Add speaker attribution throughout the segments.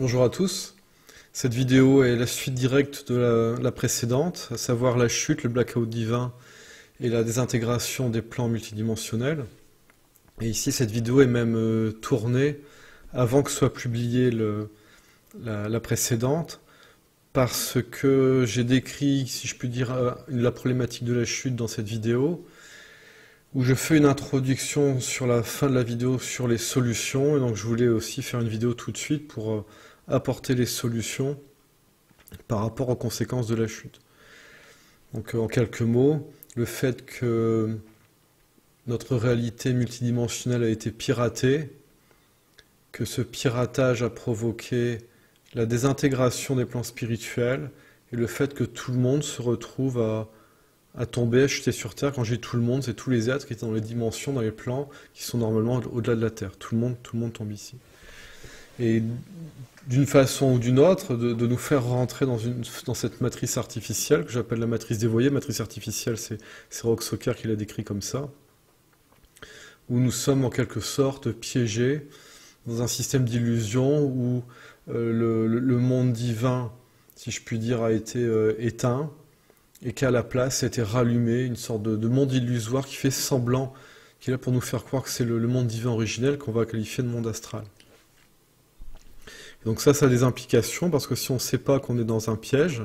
Speaker 1: Bonjour à tous. Cette vidéo est la suite directe de la précédente, à savoir la chute, le blackout divin et la désintégration des plans multidimensionnels. Et ici, cette vidéo est même tournée avant que soit publiée la précédente, parce que j'ai décrit, si je puis dire, la problématique de la chute dans cette vidéo, où je fais une introduction sur la fin de la vidéo sur les solutions, et donc je voulais aussi faire une vidéo tout de suite pour apporter les solutions par rapport aux conséquences de la chute. Donc en quelques mots, le fait que notre réalité multidimensionnelle a été piratée, que ce piratage a provoqué la désintégration des plans spirituels, et le fait que tout le monde se retrouve à tomber, à chuter sur Terre. Quand je dis tout le monde, c'est tous les êtres qui étaient dans les dimensions, dans les plans, qui sont normalement au-delà de la Terre. Tout le monde tombe ici. Et d'une façon ou d'une autre, de nous faire rentrer dans cette matrice artificielle, que j'appelle la matrice dévoyée. Matrice artificielle, c'est Rock Socker qui l'a décrit comme ça, où nous sommes en quelque sorte piégés dans un système d'illusion où le monde divin, si je puis dire, a été éteint, et qu'à la place a été rallumé, une sorte de monde illusoire qui fait semblant, qui est là pour nous faire croire que c'est le monde divin originel qu'on va qualifier de monde astral. Et donc ça a des implications, parce que si on ne sait pas qu'on est dans un piège,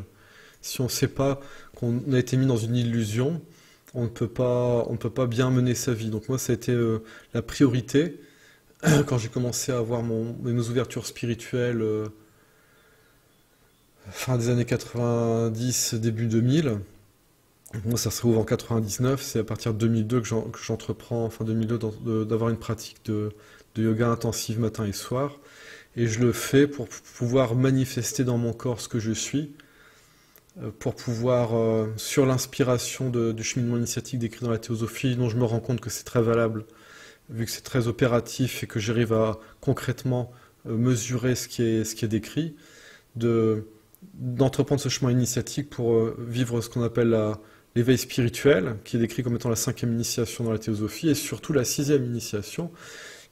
Speaker 1: si on ne sait pas qu'on a été mis dans une illusion, on ne peut pas bien mener sa vie. Donc moi, ça a été la priorité, quand j'ai commencé à avoir mes ouvertures spirituelles, fin des années 90, début 2000. Moi, ça se trouve en 99, c'est à partir de 2002 que j'entreprends, fin 2002, d'avoir une pratique de yoga intensive matin et soir. Et je le fais pour pouvoir manifester dans mon corps ce que je suis, pour pouvoir, sur l'inspiration du cheminement initiatique décrit dans la théosophie, dont je me rends compte que c'est très valable, vu que c'est très opératif et que j'arrive à concrètement mesurer ce qui est décrit, d'entreprendre ce chemin initiatique pour vivre ce qu'on appelle l'éveil spirituel, qui est décrit comme étant la 5e initiation dans la théosophie, et surtout la 6e initiation,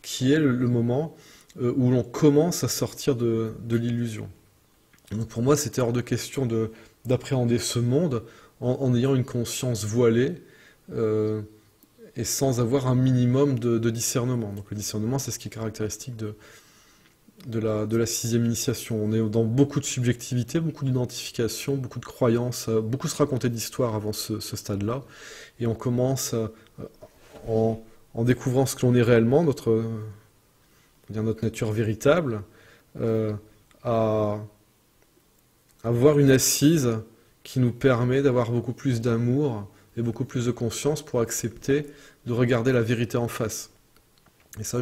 Speaker 1: qui est le moment où l'on commence à sortir de l'illusion. Donc pour moi, c'était hors de question d'appréhender ce monde en ayant une conscience voilée et sans avoir un minimum de discernement. Donc le discernement, c'est ce qui est caractéristique de la 6e initiation. On est dans beaucoup de subjectivité, beaucoup d'identification, beaucoup de croyances, beaucoup se raconter d'histoires avant ce stade-là. Et on commence, en découvrant ce que l'on est réellement, notre nature véritable, à avoir une assise qui nous permet d'avoir beaucoup plus d'amour et beaucoup plus de conscience pour accepter de regarder la vérité en face. Et ça,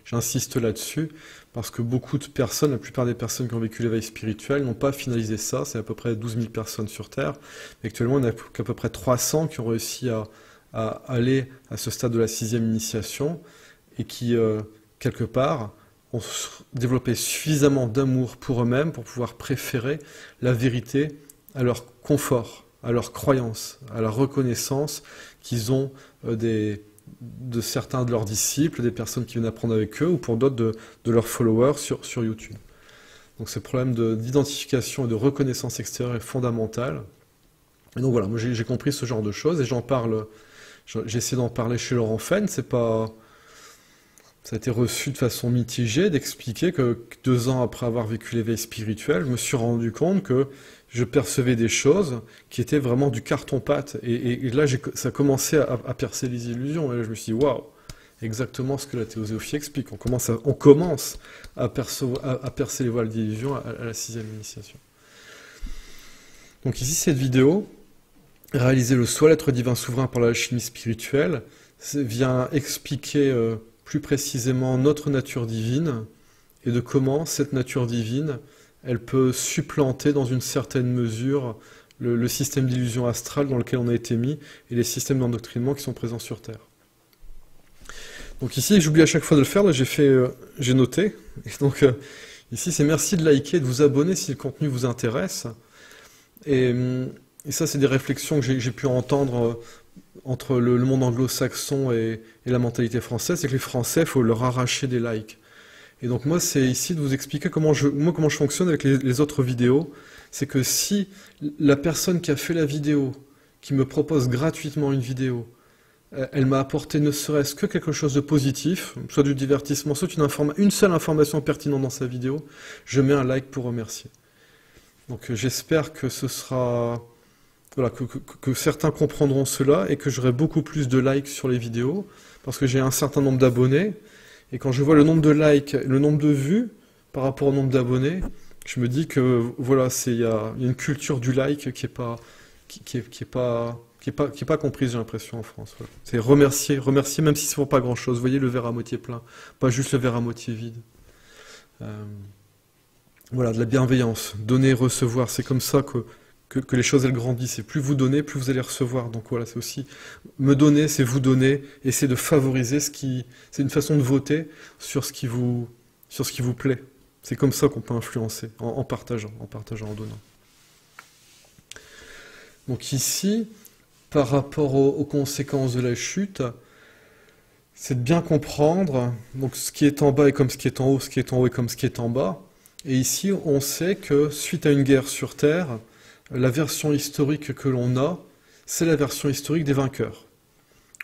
Speaker 1: j'insiste là-dessus, parce que beaucoup de personnes, la plupart des personnes qui ont vécu l'éveil spirituel, n'ont pas finalisé ça. C'est à peu près 12 000 personnes sur Terre. Et actuellement, il n'y en a qu'à peu près 300 qui ont réussi à aller à ce stade de la 6e initiation, et qui, quelque part, ont développé suffisamment d'amour pour eux-mêmes pour pouvoir préférer la vérité à leur confort, à leur croyance, à la reconnaissance qu'ils ont de certains de leurs disciples, des personnes qui viennent apprendre avec eux, ou pour d'autres de leurs followers sur YouTube. Donc ce problème d'identification et de reconnaissance extérieure est fondamental. Et donc voilà, moi j'ai compris ce genre de choses, et j'ai essayé d'en parler chez Laurent Fenn. Ça a été reçu de façon mitigée, d'expliquer que 2 ans après avoir vécu l'éveil spirituel, je me suis rendu compte que je percevais des choses qui étaient vraiment du carton-pâte. Et là, ça a commencé à percer les illusions. Et là, je me suis dit, waouh, exactement ce que la théosophie explique. On commence à percer les voiles d'illusion à la 6e initiation. Donc ici, cette vidéo, réaliser le soi, l'être divin souverain par l'alchimie spirituelle, vient expliquer plus précisément notre nature divine, et de comment cette nature divine, elle peut supplanter dans une certaine mesure le système d'illusion astrale dans lequel on a été mis, et les systèmes d'endoctrinement qui sont présents sur Terre. Donc ici, j'oublie à chaque fois de le faire, là j'ai noté, et donc ici c'est merci de liker, de vous abonner si le contenu vous intéresse, et ça c'est des réflexions que j'ai pu entendre entre le monde anglo-saxon et la mentalité française, c'est que les Français, il faut leur arracher des likes. Et donc moi, c'est ici de vous expliquer comment je fonctionne avec les autres vidéos. C'est que si la personne qui a fait la vidéo, qui me propose gratuitement une vidéo, elle m'a apporté ne serait-ce que quelque chose de positif, soit du divertissement, soit une seule information pertinente dans sa vidéo, je mets un like pour remercier. Donc j'espère que ce sera... Voilà, que certains comprendront cela et que j'aurai beaucoup plus de likes sur les vidéos, parce que j'ai un certain nombre d'abonnés, et quand je vois le nombre de likes, le nombre de vues par rapport au nombre d'abonnés, je me dis que voilà, il y a une culture du like qui est pas comprise, j'ai l'impression, en France. Voilà. C'est remercier même si c'est pour pas grand-chose. Vous voyez le verre à moitié plein, pas juste le verre à moitié vide. Voilà, de la bienveillance, donner, recevoir, c'est comme ça que les choses elles grandissent. Et plus vous donnez, plus vous allez recevoir. Donc voilà, c'est aussi me donner, c'est vous donner, et c'est de favoriser c'est une façon de voter sur ce qui vous plaît. C'est comme ça qu'on peut influencer, en partageant, en donnant. Donc ici, par rapport aux conséquences de la chute, c'est de bien comprendre donc ce qui est en bas est comme ce qui est en haut, ce qui est en haut est comme ce qui est en bas. Et ici, on sait que suite à une guerre sur Terre, la version historique que l'on a, c'est la version historique des vainqueurs.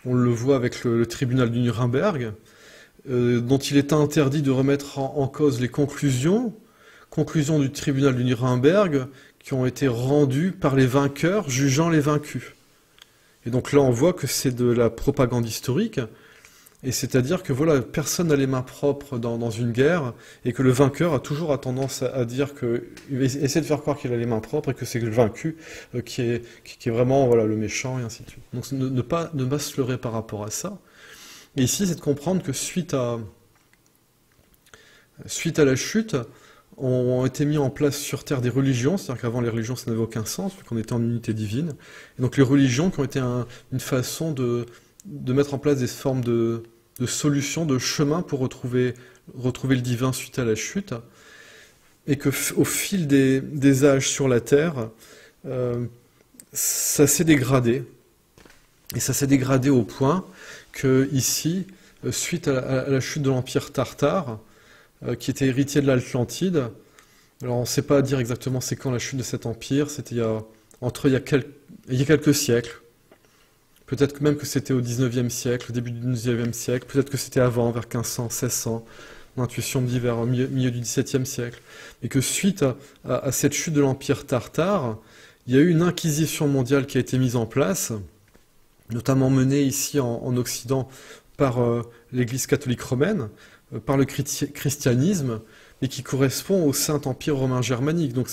Speaker 1: On le voit avec le tribunal du Nuremberg, dont il est interdit de remettre en cause les conclusions du tribunal du Nuremberg qui ont été rendues par les vainqueurs jugeant les vaincus. Et donc là, on voit que c'est de la propagande historique, et c'est-à-dire que voilà, personne n'a les mains propres dans une guerre, et que le vainqueur a toujours tendance à dire que, essaie de faire croire qu'il a les mains propres, et que c'est le vaincu qui est vraiment voilà, le méchant, et ainsi de suite. Donc ne pas se leurrer par rapport à ça. Et ici, c'est de comprendre que suite à la chute, ont été mis en place sur Terre des religions, c'est-à-dire qu'avant les religions ça n'avait aucun sens, vu qu'on était en unité divine. Et donc les religions qui ont été une façon de mettre en place des formes de solutions, de chemins pour retrouver le divin suite à la chute, et que au fil des âges sur la Terre, ça s'est dégradé. Et ça s'est dégradé au point que ici, suite à la chute de l'Empire tartare, qui était héritier de l'Atlantide. Alors on ne sait pas dire exactement c'est quand la chute de cet empire, c'était il y a quelques siècles. Peut-être même que c'était au 19e siècle, au début du 19e siècle, peut-être que c'était avant, vers 1500, 1600, l'intuition me dit vers milieu du 17e siècle. Et que suite à cette chute de l'empire tartare, il y a eu une inquisition mondiale qui a été mise en place, notamment menée ici en Occident par l'Église catholique romaine, par le christianisme, et qui correspond au Saint-Empire romain germanique. Donc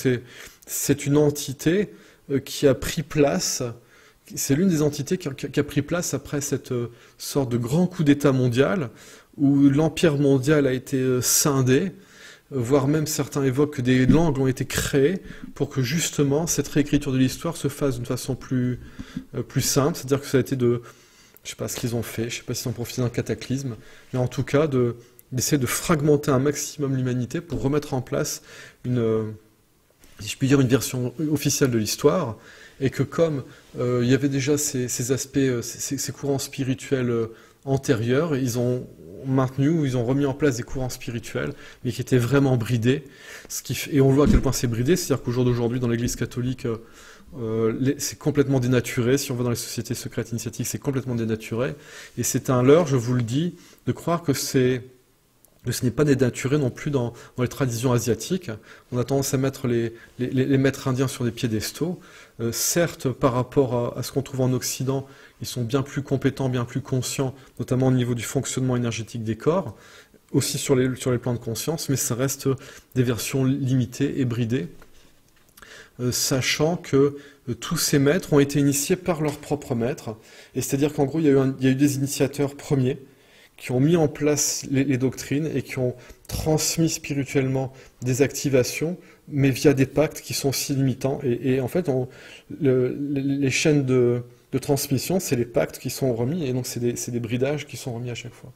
Speaker 1: c'est une entité qui a pris place, c'est l'une des entités qui a pris place après cette sorte de grand coup d'État mondial, où l'Empire mondial a été scindé, voire même certains évoquent que des langues ont été créées pour que justement cette réécriture de l'histoire se fasse d'une façon plus simple, c'est-à-dire que ça a été je sais pas ce qu'ils ont fait, je sais pas s'ils ont profité d'un cataclysme, mais en tout cas d'essayer de fragmenter un maximum l'humanité pour remettre en place si je puis dire, une version officielle de l'histoire, et que comme il y avait déjà ces aspects, ces courants spirituels antérieurs, ils ont maintenu ou ils ont remis en place des courants spirituels, mais qui étaient vraiment bridés, et on voit à quel point c'est bridé, c'est-à-dire qu'au jour d'aujourd'hui, dans l'Église catholique, c'est complètement dénaturé. Si on va dans les sociétés secrètes initiatiques, c'est complètement dénaturé, et c'est un leurre, je vous le dis, de croire que ce n'est pas dénaturé non plus dans les traditions asiatiques. On a tendance à mettre les maîtres indiens sur des piédestaux. Certes, par rapport à ce qu'on trouve en Occident, ils sont bien plus compétents, bien plus conscients, notamment au niveau du fonctionnement énergétique des corps, aussi sur les plans de conscience, mais ça reste des versions limitées et bridées, sachant que tous ces maîtres ont été initiés par leurs propres maîtres, et c'est-à-dire qu'en gros, il y a eu des initiateurs premiers, qui ont mis en place les doctrines et qui ont transmis spirituellement des activations, mais via des pactes qui sont si limitants. Et en fait, les chaînes de transmission, c'est les pactes qui sont remis, et donc c'est des bridages qui sont remis à chaque fois.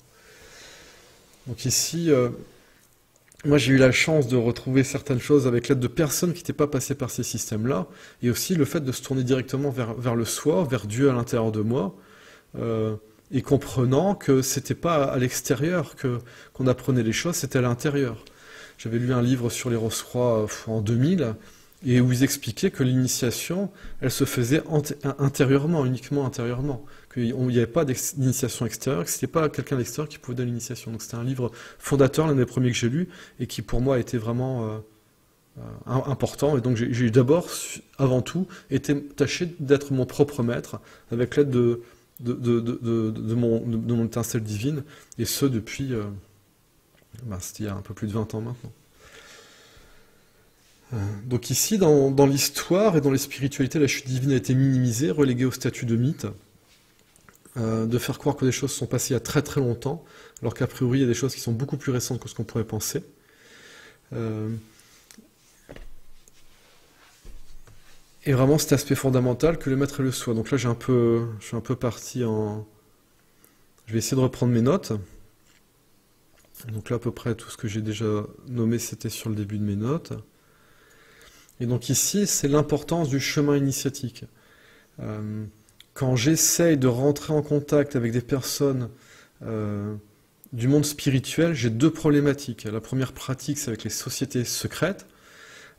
Speaker 1: Donc ici, moi j'ai eu la chance de retrouver certaines choses avec l'aide de personnes qui n'étaient pas passées par ces systèmes-là, et aussi le fait de se tourner directement vers le soi, vers Dieu à l'intérieur de moi, et comprenant que c'était pas à l'extérieur qu'on apprenait les choses, c'était à l'intérieur. J'avais lu un livre sur les Rose-Croix en 2000, et où ils expliquaient que l'initiation, elle se faisait intérieurement, uniquement intérieurement. Qu'il n'y avait pas d'initiation extérieure, que ce n'était pas quelqu'un à l'extérieur qui pouvait donner l'initiation. Donc c'était un livre fondateur, l'un des premiers que j'ai lu, et qui pour moi était vraiment important. Et donc j'ai d'abord, avant tout, été tâché d'être mon propre maître, avec l'aide de mon étincelle divine, et ce depuis, c'était il y a un peu plus de 20 ans maintenant. Donc ici, dans l'histoire et dans les spiritualités, la chute divine a été minimisée, reléguée au statut de mythe, de faire croire que des choses sont passées il y a très très longtemps, alors qu'a priori il y a des choses qui sont beaucoup plus récentes que ce qu'on pourrait penser. Et vraiment cet aspect fondamental que le maître est le soi. Donc là je suis un peu parti en... Je vais essayer de reprendre mes notes. Donc là à peu près tout ce que j'ai déjà nommé c'était sur le début de mes notes. Et donc ici, c'est l'importance du chemin initiatique. Quand j'essaye de rentrer en contact avec des personnes du monde spirituel, j'ai deux problématiques. La première pratique, c'est avec les sociétés secrètes,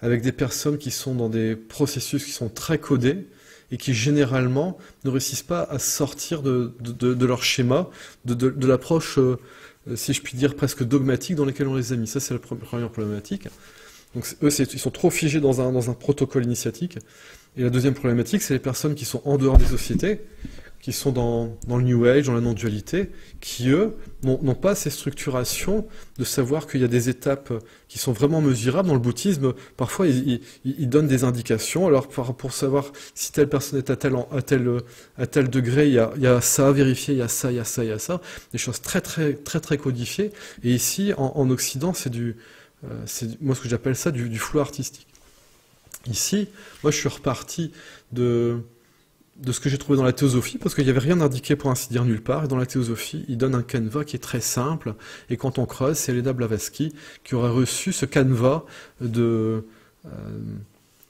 Speaker 1: avec des personnes qui sont dans des processus qui sont très codés et qui généralement ne réussissent pas à sortir de leur schéma, de l'approche, si je puis dire, presque dogmatique dans laquelle on les a mis. Ça, c'est la première problématique. Donc eux, ils sont trop figés dans un protocole initiatique. Et la deuxième problématique, c'est les personnes qui sont en dehors des sociétés, qui sont dans le New Age, dans la non-dualité, qui, eux, n'ont pas ces structurations de savoir qu'il y a des étapes qui sont vraiment mesurables. Dans le bouddhisme, parfois, ils donnent des indications. Alors, pour savoir si telle personne est à tel degré, il y a ça à vérifier, il y a ça, il y a ça, il y a ça. Des choses très, très, très, très codifiées. Et ici, en Occident, c'est moi ce que j'appelle ça du flou artistique. Ici, moi je suis reparti de ce que j'ai trouvé dans la théosophie, parce qu'il n'y avait rien indiqué pour ainsi dire nulle part, et dans la théosophie, il donne un canevas qui est très simple, et quand on creuse, c'est Leda Blavatsky qui aurait reçu ce canevas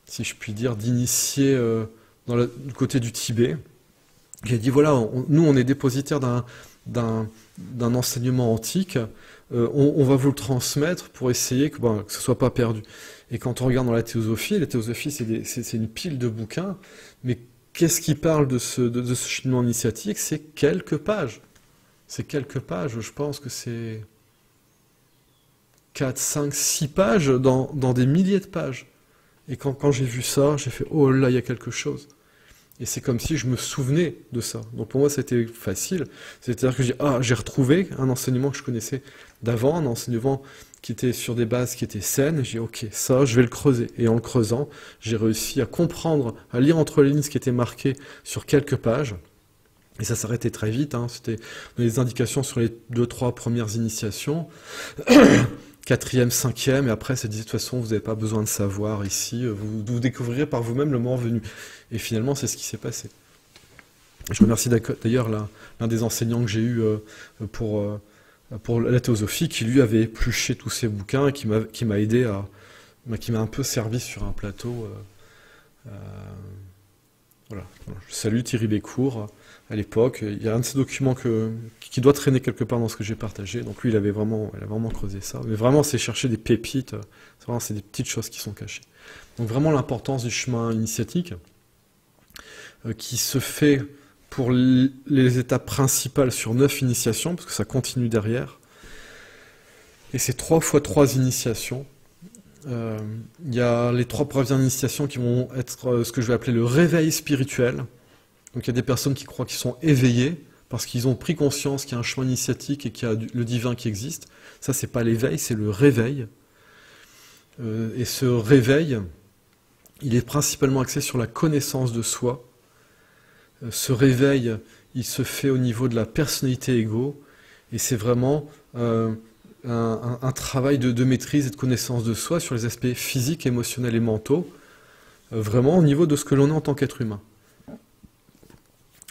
Speaker 1: si je puis dire, d'initié du côté du Tibet, qui a dit voilà, nous on est dépositaire d'un enseignement antique, on va vous le transmettre pour essayer que ce soit pas perdu. Et quand on regarde dans la théosophie c'est une pile de bouquins, mais qu'est-ce qui parle de ce cheminement initiatique? C'est quelques pages. C'est quelques pages, je pense que c'est 4, 5, 6 pages dans des milliers de pages. Et quand j'ai vu ça, j'ai fait oh là, il y a quelque chose. Et c'est comme si je me souvenais de ça. Donc pour moi, c'était facile. C'est-à-dire que j'ai retrouvé un enseignement que je connaissais d'avant, un enseignement qui était sur des bases qui étaient saines. J'ai dit, ok, ça, je vais le creuser. Et en le creusant, j'ai réussi à comprendre, à lire entre les lignes ce qui était marqué sur quelques pages. Et ça s'arrêtait très vite. C'était des indications sur les 2-3 premières initiations. 4e, 5e, et après, c'est dit, de toute façon, vous n'avez pas besoin de savoir ici, vous découvrirez par vous-même le moment venu. Et finalement, c'est ce qui s'est passé. Je remercie d'ailleurs l'un des enseignants que j'ai eu pour la théosophie, qui lui avait épluché tous ces bouquins et qui m'a aidé qui m'a un peu servi sur un plateau. Voilà. Je salue Thierry Bécourt. À l'époque, il y a un de ces documents qui doit traîner quelque part dans ce que j'ai partagé. Donc lui, il a vraiment creusé ça. Mais vraiment, c'est chercher des pépites. C'est des petites choses qui sont cachées. Donc vraiment l'importance du chemin initiatique, qui se fait pour les étapes principales sur 9 initiations, parce que ça continue derrière. Et c'est 3 fois 3 initiations. Il y a les 3 premières initiations qui vont être ce que je vais appeler le réveil spirituel. Donc il y a des personnes qui croient qu'ils sont éveillés parce qu'ils ont pris conscience qu'il y a un chemin initiatique et qu'il y a le divin qui existe. Ça, c'est pas l'éveil, c'est le réveil. Et ce réveil, il est principalement axé sur la connaissance de soi. Ce réveil, il se fait au niveau de la personnalité égo, et c'est vraiment un travail de maîtrise et de connaissance de soi sur les aspects physiques, émotionnels et mentaux, vraiment au niveau de ce que l'on est en tant qu'être humain.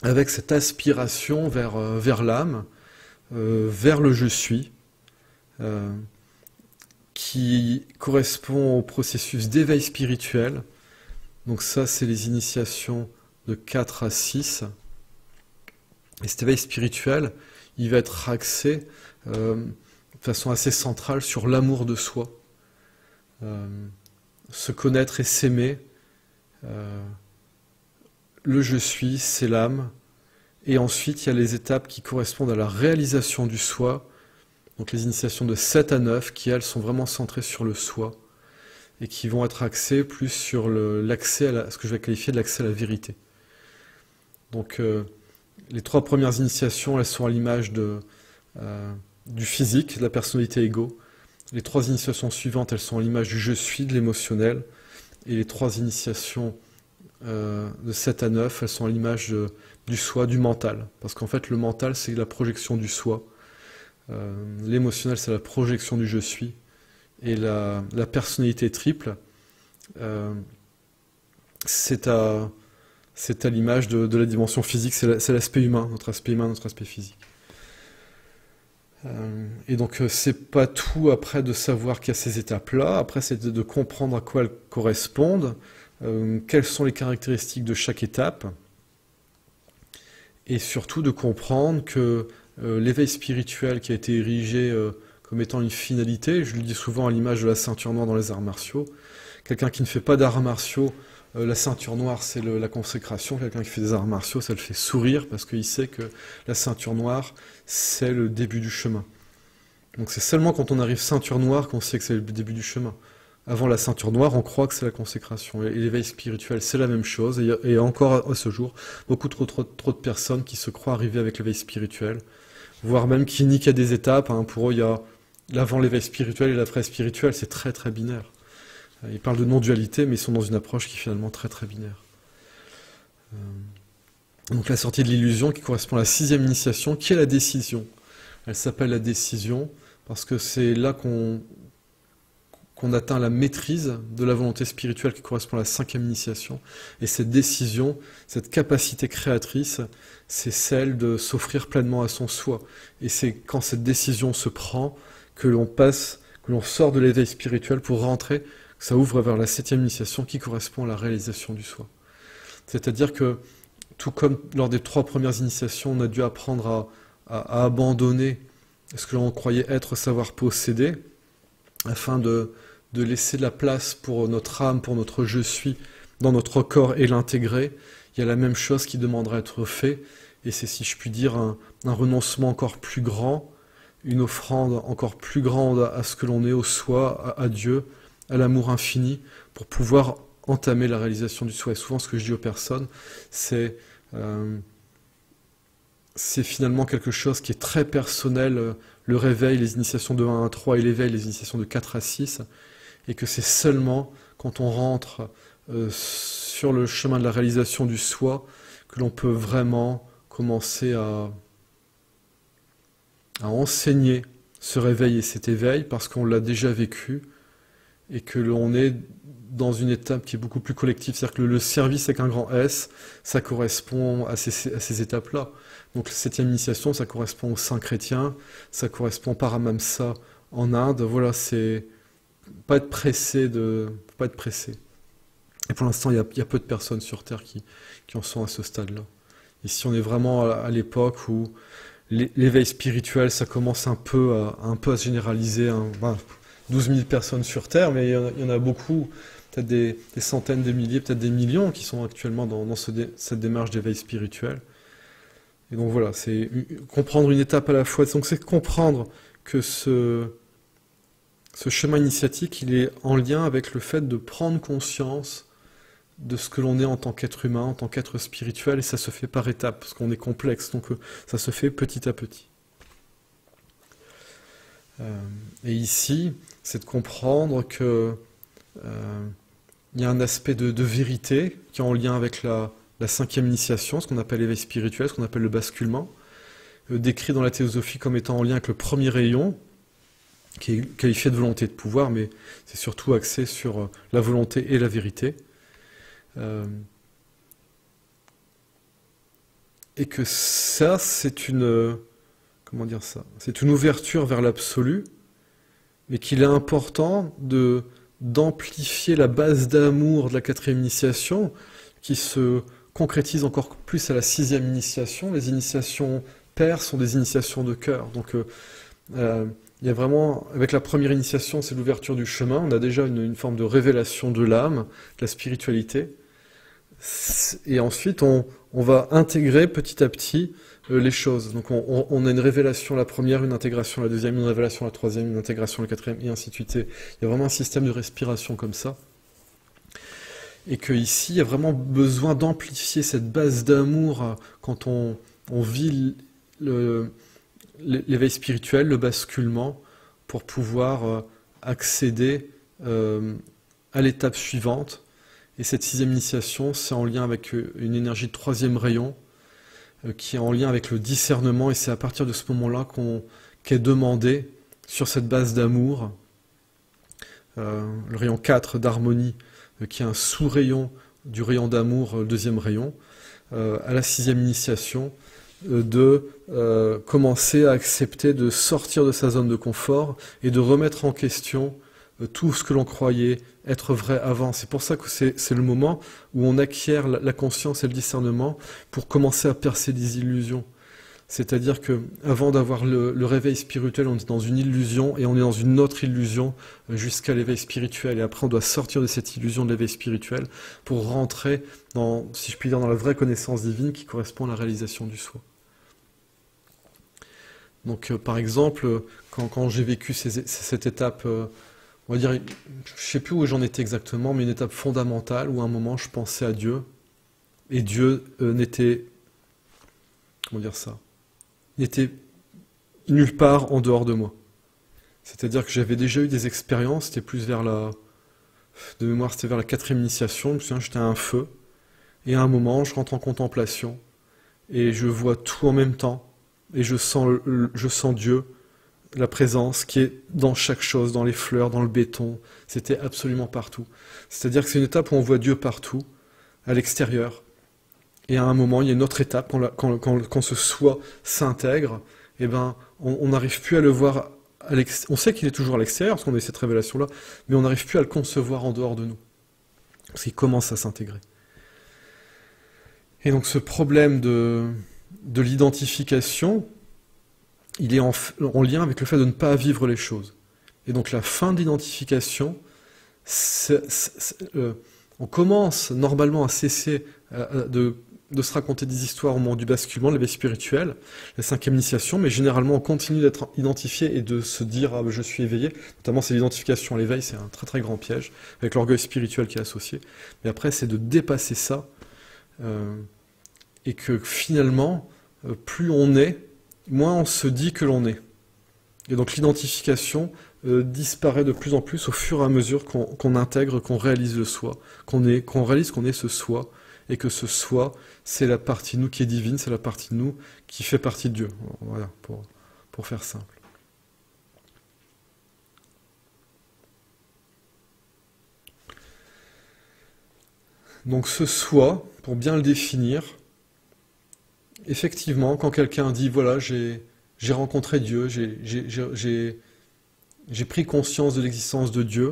Speaker 1: Avec cette aspiration vers l'âme, vers le je suis, qui correspond au processus d'éveil spirituel. Donc ça, c'est les initiations de 4 à 6. Et cet éveil spirituel, il va être axé de façon assez centrale sur l'amour de soi. Se connaître et s'aimer. Le je suis, c'est l'âme. Et ensuite, il y a les étapes qui correspondent à la réalisation du soi. Donc les initiations de 7 à 9, qui elles sont vraiment centrées sur le soi. Et qui vont être axées plus sur l'accès à ce que je vais qualifier de l'accès à la vérité. Donc les 3 premières initiations, elles sont à l'image du physique, de la personnalité égo. Les 3 initiations suivantes, elles sont à l'image du je suis, de l'émotionnel. Et les 3 initiations de 7 à 9, elles sont à l'image du soi, du mental. Parce qu'en fait, le mental, c'est la projection du soi. L'émotionnel, c'est la projection du je suis. Et la personnalité triple, c'est à l'image de la dimension physique, c'est l'aspect humain, notre aspect physique. Et donc c'est pas tout après de savoir qu'il y a ces étapes-là, après c'est de comprendre à quoi elles correspondent, quelles sont les caractéristiques de chaque étape, et surtout de comprendre que l'éveil spirituel qui a été érigé comme étant une finalité, je le dis souvent à l'image de la ceinture noire dans les arts martiaux, quelqu'un qui ne fait pas d'arts martiaux, la ceinture noire, c'est la consécration. Quelqu'un qui fait des arts martiaux, ça le fait sourire parce qu'il sait que la ceinture noire, c'est le début du chemin. Donc c'est seulement quand on arrive ceinture noire qu'on sait que c'est le début du chemin. Avant la ceinture noire, on croit que c'est la consécration. Et l'éveil spirituel, c'est la même chose. Et encore à ce jour, beaucoup trop de personnes qui se croient arriver avec l'éveil spirituel, voire même qui nient qu'il y a des étapes. Pour eux, il y a l'avant l'éveil spirituel et l'après spirituel, c'est très très binaire. Ils parlent de non-dualité, mais ils sont dans une approche qui est finalement très très binaire. Donc la sortie de l'illusion qui correspond à la 6e initiation, qui est la décision. Elle s'appelle la décision parce que c'est là qu'on atteint la maîtrise de la volonté spirituelle qui correspond à la 5e initiation. Et cette décision, cette capacité créatrice, c'est celle de s'offrir pleinement à son soi. Et c'est quand cette décision se prend que l'on sort de l'éveil spirituel pour rentrer. Ça ouvre vers la 7e initiation qui correspond à la réalisation du soi. C'est-à-dire que, tout comme lors des 3 premières initiations, on a dû apprendre à abandonner ce que l'on croyait être savoir posséder, afin de laisser de la place pour notre âme, pour notre je suis, dans notre corps et l'intégrer. Il y a la même chose qui demandera à être fait, et c'est, si je puis dire, un renoncement encore plus grand, une offrande encore plus grande à ce que l'on est, au soi, à Dieu, à l'amour infini, pour pouvoir entamer la réalisation du soi. Et souvent, ce que je dis aux personnes, c'est finalement quelque chose qui est très personnel, le réveil, les initiations de 1 à 3 et l'éveil, les initiations de 4 à 6, et que c'est seulement quand on rentre sur le chemin de la réalisation du soi que l'on peut vraiment commencer à enseigner ce réveil et cet éveil, parce qu'on l'a déjà vécu, et que l'on est dans une étape qui est beaucoup plus collective. C'est-à-dire que le service avec un grand S, ça correspond à ces étapes-là. Donc la 7e initiation, ça correspond aux saints chrétiens, ça correspond Paramamsa en Inde. Voilà, c'est pas être pressé. Et pour l'instant, il y a peu de personnes sur Terre qui en sont à ce stade-là. Ici, on est vraiment à l'époque où l'éveil spirituel, ça commence un peu à se généraliser. 12 000 personnes sur Terre, mais il y en a beaucoup, peut-être des centaines de milliers, peut-être des millions qui sont actuellement dans cette démarche d'éveil spirituel. Et donc voilà, c'est comprendre une étape à la fois. Donc c'est comprendre que ce chemin initiatique, il est en lien avec le fait de prendre conscience de ce que l'on est en tant qu'être humain, en tant qu'être spirituel, et ça se fait par étapes, parce qu'on est complexe, donc ça se fait petit à petit. Et ici, c'est de comprendre que il y a un aspect de vérité qui est en lien avec la 5e initiation, ce qu'on appelle l'éveil spirituel, ce qu'on appelle le basculement, décrit dans la théosophie comme étant en lien avec le premier rayon, qui est qualifié de volonté de pouvoir, mais c'est surtout axé sur la volonté et la vérité. Et que ça, c'est une... Comment dire ça? C'est une ouverture vers l'absolu, mais qu'il est important d'amplifier la base d'amour de la 4e initiation, qui se concrétise encore plus à la 6e initiation. Les initiations paires sont des initiations de cœur. Donc il y a vraiment, avec la première initiation, c'est l'ouverture du chemin. On a déjà une forme de révélation de l'âme, de la spiritualité. Et ensuite, on va intégrer petit à petit les choses. Donc on a une révélation la première, une intégration la deuxième, une révélation la troisième, une intégration la quatrième, et ainsi de suite. Il y a vraiment un système de respiration comme ça. Et qu'ici, il y a vraiment besoin d'amplifier cette base d'amour quand on vit l'éveil spirituel, le basculement, pour pouvoir accéder à l'étape suivante. Et cette 6e initiation, c'est en lien avec une énergie de 3e rayon, qui est en lien avec le discernement, et c'est à partir de ce moment-là qu'est demandé, sur cette base d'amour, le rayon 4 d'harmonie, qui est un sous-rayon du rayon d'amour, le 2e rayon, à la 6e initiation, de commencer à accepter de sortir de sa zone de confort et de remettre en question tout ce que l'on croyait être vrai avant. C'est pour ça que c'est le moment où on acquiert la conscience et le discernement pour commencer à percer des illusions. C'est-à-dire que avant d'avoir le réveil spirituel, on est dans une illusion et on est dans une autre illusion jusqu'à l'éveil spirituel. Et après, on doit sortir de cette illusion de l'éveil spirituel pour rentrer dans, si je puis dire, dans la vraie connaissance divine qui correspond à la réalisation du soi. Donc, par exemple, quand j'ai vécu cette étape, on va dire, je ne sais plus où j'en étais exactement, mais une étape fondamentale où à un moment je pensais à Dieu, et Dieu n'était, comment dire ça, n'était nulle part en dehors de moi. C'est-à-dire que j'avais déjà eu des expériences, c'était plus vers de mémoire, c'était vers la 4e initiation, je me souviens, j'étais à un feu, et à un moment, je rentre en contemplation, et je vois tout en même temps, et je sens Dieu, la présence qui est dans chaque chose, dans les fleurs, dans le béton, c'était absolument partout. C'est-à-dire que c'est une étape où on voit Dieu partout, à l'extérieur, et à un moment, il y a une autre étape, quand ce soi s'intègre, eh ben, on n'arrive plus à le voir à l'extérieur. On sait qu'il est toujours à l'extérieur, parce qu'on a eu cette révélation-là, mais on n'arrive plus à le concevoir en dehors de nous, parce qu'il commence à s'intégrer. Et donc ce problème de l'identification, il est en lien avec le fait de ne pas vivre les choses. Et donc la fin de l'identification, on commence normalement à cesser de se raconter des histoires au moment du basculement, de l'éveil spirituel, la 5e initiation, mais généralement on continue d'être identifié et de se dire « Ah, je suis éveillé », notamment c'est l'identification à l'éveil, c'est un très très grand piège, avec l'orgueil spirituel qui est associé. Mais après c'est de dépasser ça, et que finalement, plus on est, moins on se dit que l'on est. Et donc l'identification disparaît de plus en plus au fur et à mesure qu'on intègre, qu'on réalise le soi, qu'on réalise qu'on est ce soi, et que ce soi, c'est la partie de nous qui est divine, c'est la partie de nous qui fait partie de Dieu. Voilà, pour faire simple. Donc ce soi, pour bien le définir, effectivement, quand quelqu'un dit « Voilà, j'ai rencontré Dieu, j'ai pris conscience de l'existence de Dieu »,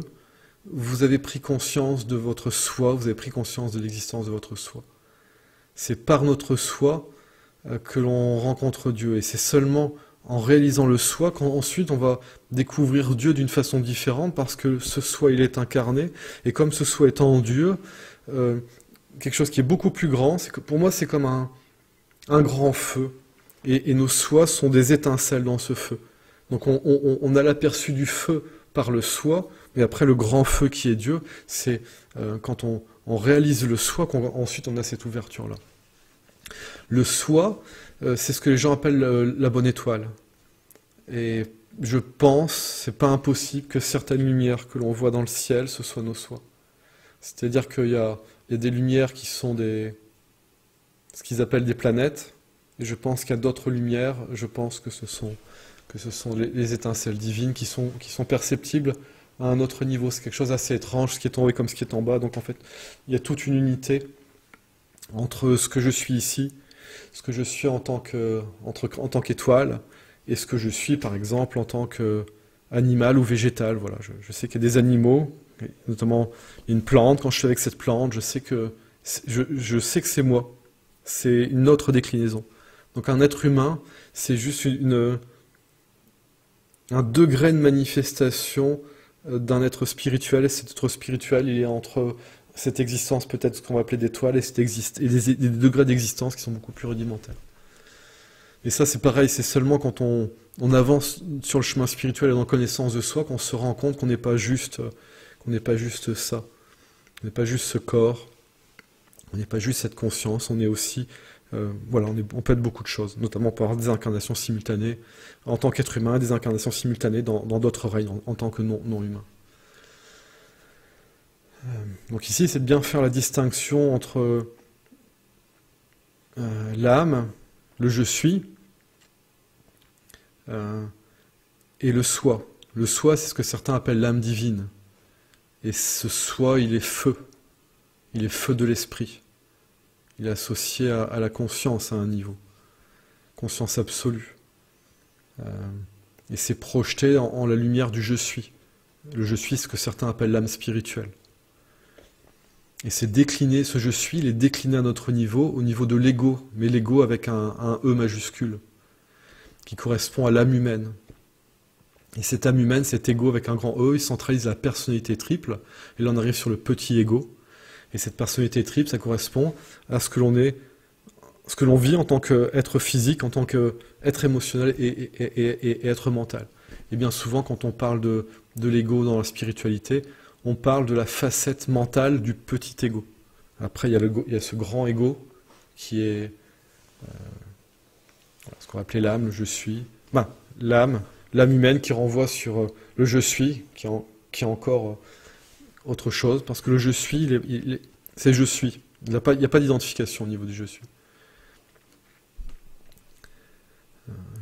Speaker 1: vous avez pris conscience de votre soi, vous avez pris conscience de l'existence de votre soi. C'est par notre soi que l'on rencontre Dieu, et c'est seulement en réalisant le soi qu'ensuite on va découvrir Dieu d'une façon différente, parce que ce soi, il est incarné, et comme ce soi est en Dieu, quelque chose qui est beaucoup plus grand, pour moi c'est comme un grand feu, et nos sois sont des étincelles dans ce feu. Donc on a l'aperçu du feu par le soi, mais après le grand feu qui est Dieu, c'est quand on réalise le soi qu'ensuite on a cette ouverture-là. Le soi, c'est ce que les gens appellent la bonne étoile. Et je pense, c'est pas impossible que certaines lumières que l'on voit dans le ciel, ce soient nos sois. C'est-à-dire qu'il y a des lumières qui sont ce qu'ils appellent des planètes, et je pense qu'il y a d'autres lumières, je pense que ce sont les étincelles divines qui sont perceptibles à un autre niveau. C'est quelque chose d'assez étrange, ce qui est en haut comme ce qui est en bas. Donc en fait, il y a toute une unité entre ce que je suis ici, ce que je suis en tant qu'étoile, et ce que je suis par exemple en tant qu'animal ou végétal. Voilà, je sais qu'il y a des animaux, notamment une plante, quand je suis avec cette plante, je sais qu'il Je sais que c'est moi. C'est une autre déclinaison. Donc un être humain, c'est juste un degré de manifestation d'un être spirituel, et cet être spirituel, il est entre cette existence, peut-être ce qu'on va appeler d'étoiles, et des degrés d'existence qui sont beaucoup plus rudimentaires. Et ça, c'est pareil, c'est seulement quand on avance sur le chemin spirituel et en connaissance de soi qu'on se rend compte qu'on n'est pas juste ça. On n'est pas juste ce corps, on n'est pas juste cette conscience, on est aussi, voilà, on peut être beaucoup de choses, notamment on peut avoir des incarnations simultanées en tant qu'être humain, des incarnations simultanées dans d'autres règnes en tant que non humain. Donc ici, c'est de bien faire la distinction entre l'âme, le je suis, et le soi. Le soi, c'est ce que certains appellent l'âme divine. Et ce soi, il est feu. Il est feu de l'esprit. Il est associé à la conscience à un niveau. Conscience absolue. Et c'est projeté en la lumière du je suis. Le je suis, c'est ce que certains appellent l'âme spirituelle. Et c'est décliné, ce je suis, il est décliné à notre niveau, au niveau de l'ego, mais l'ego avec un E majuscule, qui correspond à l'âme humaine. Et cette âme humaine, cet ego avec un grand E, il centralise la personnalité triple, et là on arrive sur le petit ego. Et cette personnalité triple, ça correspond à ce que l'on est, ce que l'on vit en tant qu'être physique, en tant qu'être émotionnel et être mental. Et bien souvent, quand on parle de l'ego dans la spiritualité, on parle de la facette mentale du petit ego. Après, il y a ce grand ego qui est ce qu'on va appeler l'âme, le je suis. L'âme humaine qui renvoie sur le je suis, qui est encore autre chose, parce que le je suis, c'est je suis. Il n'y a pas d'identification au niveau du je suis.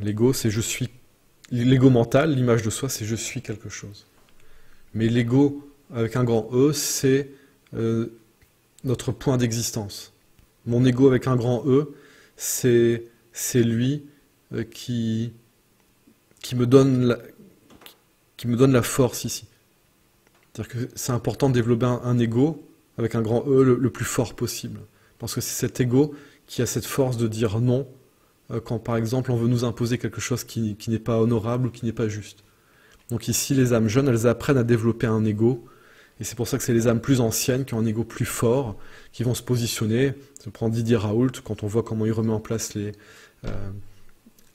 Speaker 1: L'ego, c'est je suis. L'ego mental, l'image de soi, c'est je suis quelque chose. Mais l'ego, avec un grand E, c'est notre point d'existence. Mon ego avec un grand E, c'est lui qui me donne la force ici. C'est-à-dire que c'est important de développer un ego avec un grand E le plus fort possible. Parce que c'est cet ego qui a cette force de dire non quand, par exemple, on veut nous imposer quelque chose qui n'est pas honorable ou qui n'est pas juste. Donc ici, les âmes jeunes, elles apprennent à développer un ego, et c'est pour ça que c'est les âmes plus anciennes qui ont un ego plus fort, qui vont se positionner. Je prends Didier Raoult, quand on voit comment il remet en place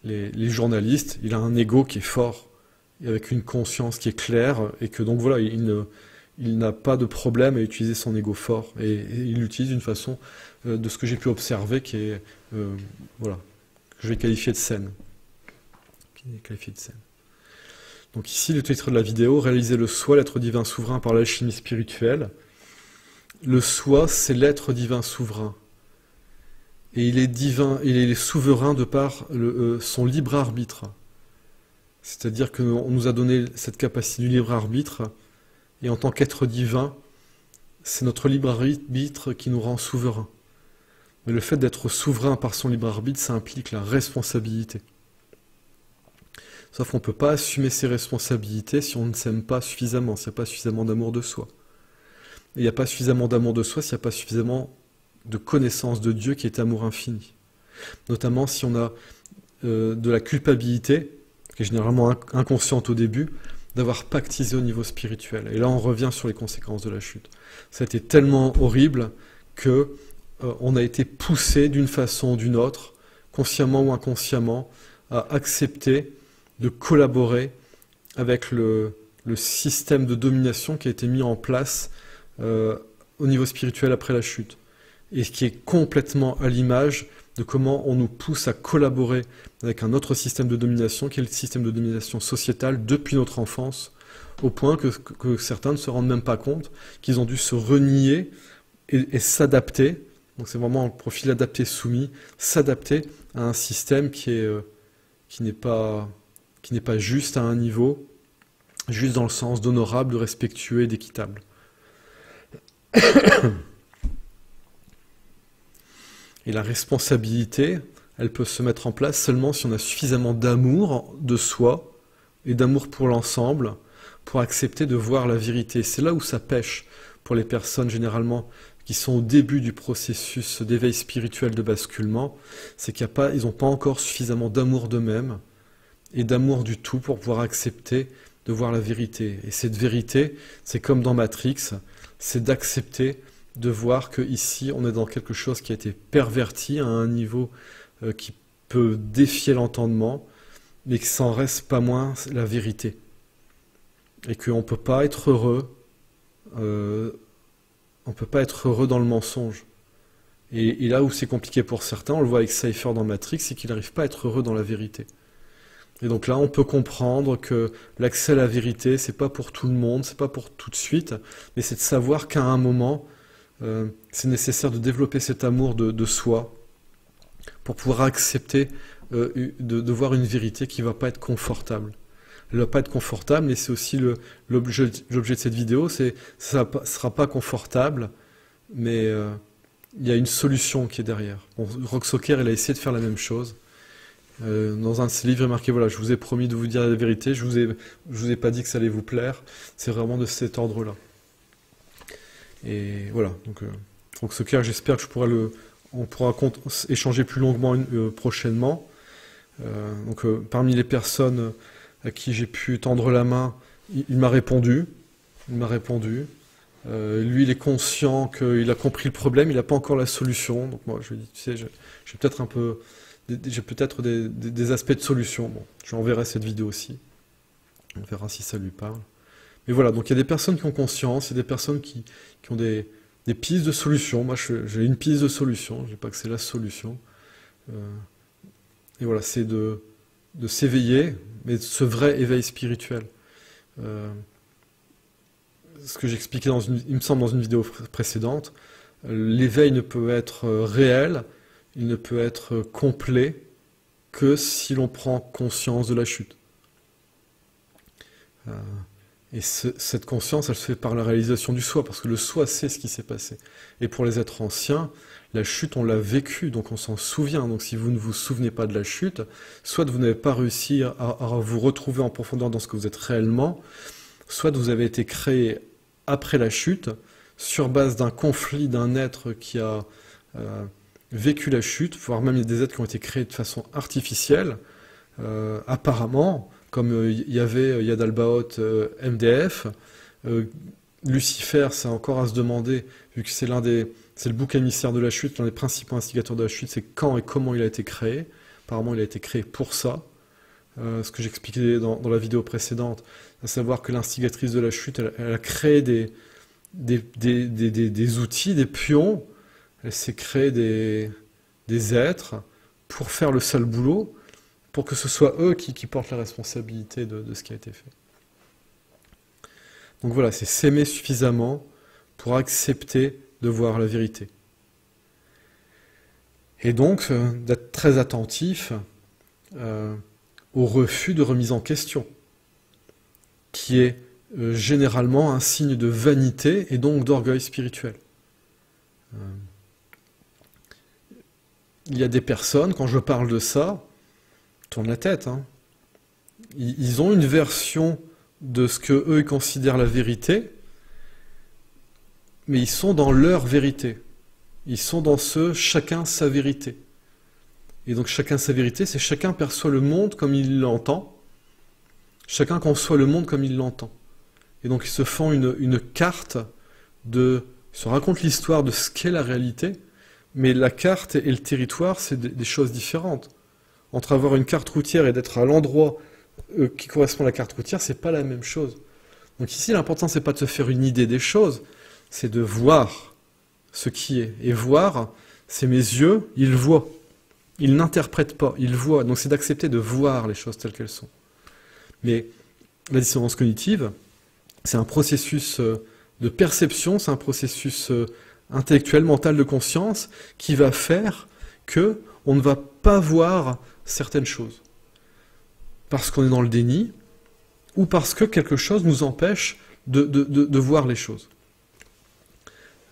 Speaker 1: les journalistes, il a un ego qui est fort, et avec une conscience qui est claire, et que donc voilà, il n'a pas de problème à utiliser son ego fort, et il l'utilise d'une façon, de ce que j'ai pu observer, qui est, voilà, que je vais qualifier de saine. Donc ici, le titre de la vidéo, réaliser le soi, l'être divin souverain par l'alchimie spirituelle. Le soi, c'est l'être divin souverain. Et il est divin, il est souverain de par son libre arbitre. C'est-à-dire qu'on nous a donné cette capacité du libre arbitre, et en tant qu'être divin, c'est notre libre arbitre qui nous rend souverains. Mais le fait d'être souverain par son libre arbitre, ça implique la responsabilité. Sauf qu'on ne peut pas assumer ses responsabilités si on ne s'aime pas suffisamment, s'il n'y a pas suffisamment d'amour de soi. Et il n'y a pas suffisamment d'amour de soi s'il n'y a pas suffisamment de connaissance de Dieu qui est amour infini. Notamment si on a de la culpabilité, qui est généralement inconsciente au début, d'avoir pactisé au niveau spirituel. Et là, on revient sur les conséquences de la chute. Ça a été tellement horrible que on a été poussé d'une façon ou d'une autre, consciemment ou inconsciemment, à accepter de collaborer avec le système de domination qui a été mis en place au niveau spirituel après la chute, et qui est complètement à l'image de comment on nous pousse à collaborer avec un autre système de domination, qui est le système de domination sociétale depuis notre enfance, au point que certains ne se rendent même pas compte qu'ils ont dû se renier et s'adapter. Donc c'est vraiment un profil adapté soumis, s'adapter à un système qui n'est pas juste à un niveau, juste dans le sens d'honorable, de respectueux et d'équitable. Et la responsabilité, elle peut se mettre en place seulement si on a suffisamment d'amour de soi et d'amour pour l'ensemble pour accepter de voir la vérité. C'est là où ça pêche pour les personnes généralement qui sont au début du processus d'éveil spirituel de basculement, c'est qu'ils n'ont pas encore suffisamment d'amour d'eux-mêmes et d'amour du tout pour pouvoir accepter de voir la vérité. Et cette vérité, c'est comme dans Matrix, c'est d'accepter de voir qu'ici, on est dans quelque chose qui a été perverti à un niveau qui peut défier l'entendement, mais que ça n'en reste pas moins la vérité. Et qu'on ne peut pas être heureux, on ne peut pas être heureux dans le mensonge. Et là où c'est compliqué pour certains, on le voit avec Cypher dans Matrix, c'est qu'il n'arrive pas à être heureux dans la vérité. Et donc là, on peut comprendre que l'accès à la vérité, c'est pas pour tout le monde, c'est pas pour tout de suite, mais c'est de savoir qu'à un moment, c'est nécessaire de développer cet amour de soi pour pouvoir accepter de voir une vérité qui ne va pas être confortable. Elle ne va pas être confortable, mais c'est aussi l'objet de cette vidéo, ça ne sera pas confortable, mais il y a une solution qui est derrière. Bon, Rock Socker, il a essayé de faire la même chose. Dans un de ses livres, il est marqué, voilà, je vous ai promis de vous dire la vérité, je vous ai pas dit que ça allait vous plaire, c'est vraiment de cet ordre-là. Et voilà, donc Rock Socker, j'espère que on pourra échanger plus longuement prochainement. Parmi les personnes à qui j'ai pu tendre la main, il m'a répondu. Lui, il est conscient qu'il a compris le problème, il n'a pas encore la solution. Donc moi, je lui dis, tu sais, j'ai peut-être des aspects de solution. Bon, je lui enverrai cette vidéo aussi. On verra si ça lui parle. Mais voilà, donc il y a des personnes qui ont conscience, il y a des personnes qui ont des pistes de solution. Moi, j'ai une piste de solution, je dis pas que c'est la solution. Et voilà, c'est de s'éveiller, mais ce vrai éveil spirituel. Ce que j'expliquais il me semble dans une vidéo précédente, l'éveil ne peut être réel, il ne peut être complet que si l'on prend conscience de la chute. Et cette conscience, elle se fait par la réalisation du soi, parce que le soi sait ce qui s'est passé. Et pour les êtres anciens, la chute, on l'a vécue, donc on s'en souvient. Donc si vous ne vous souvenez pas de la chute, soit vous n'avez pas réussi à vous retrouver en profondeur dans ce que vous êtes réellement, soit vous avez été créé après la chute, sur base d'un conflit d'un être qui a vécu la chute, voire même il y a des êtres qui ont été créés de façon artificielle, apparemment, comme il y avait Yadalbaoth MDF, Lucifer, c'est encore à se demander, vu que c'est le bouc émissaire de la chute, l'un des principaux instigateurs de la chute, c'est quand et comment il a été créé. Apparemment, il a été créé pour ça. Ce que j'expliquais dans la vidéo précédente, à savoir que l'instigatrice de la chute, elle a créé des outils, des pions, elle s'est créé des êtres pour faire le sale boulot, pour que ce soit eux qui portent la responsabilité de ce qui a été fait. Donc voilà, c'est s'aimer suffisamment pour accepter de voir la vérité. Et donc, d'être très attentif au refus de remise en question, qui est généralement un signe de vanité et donc d'orgueil spirituel. Il y a des personnes, quand je parle de ça, tournent la tête. Hein. Ils ont une version de ce que eux ils considèrent la vérité, mais ils sont dans leur vérité. Ils sont dans chacun sa vérité. Et donc chacun sa vérité, c'est chacun perçoit le monde comme il l'entend, chacun conçoit le monde comme il l'entend. Et donc ils se font une carte ils se racontent l'histoire de ce qu'est la réalité, mais la carte et le territoire, c'est des choses différentes. Entre avoir une carte routière et d'être à l'endroit qui correspond à la carte routière, c'est pas la même chose. Donc ici, l'important, c'est pas de se faire une idée des choses, c'est de voir ce qui est. Et voir, c'est mes yeux, ils voient. Ils n'interprètent pas, ils voient. Donc c'est d'accepter de voir les choses telles qu'elles sont. Mais la dissonance cognitive, c'est un processus de perception, c'est un processus intellectuel, mental de conscience, qui va faire que on ne va pas voir certaines choses. Parce qu'on est dans le déni, ou parce que quelque chose nous empêche de voir les choses.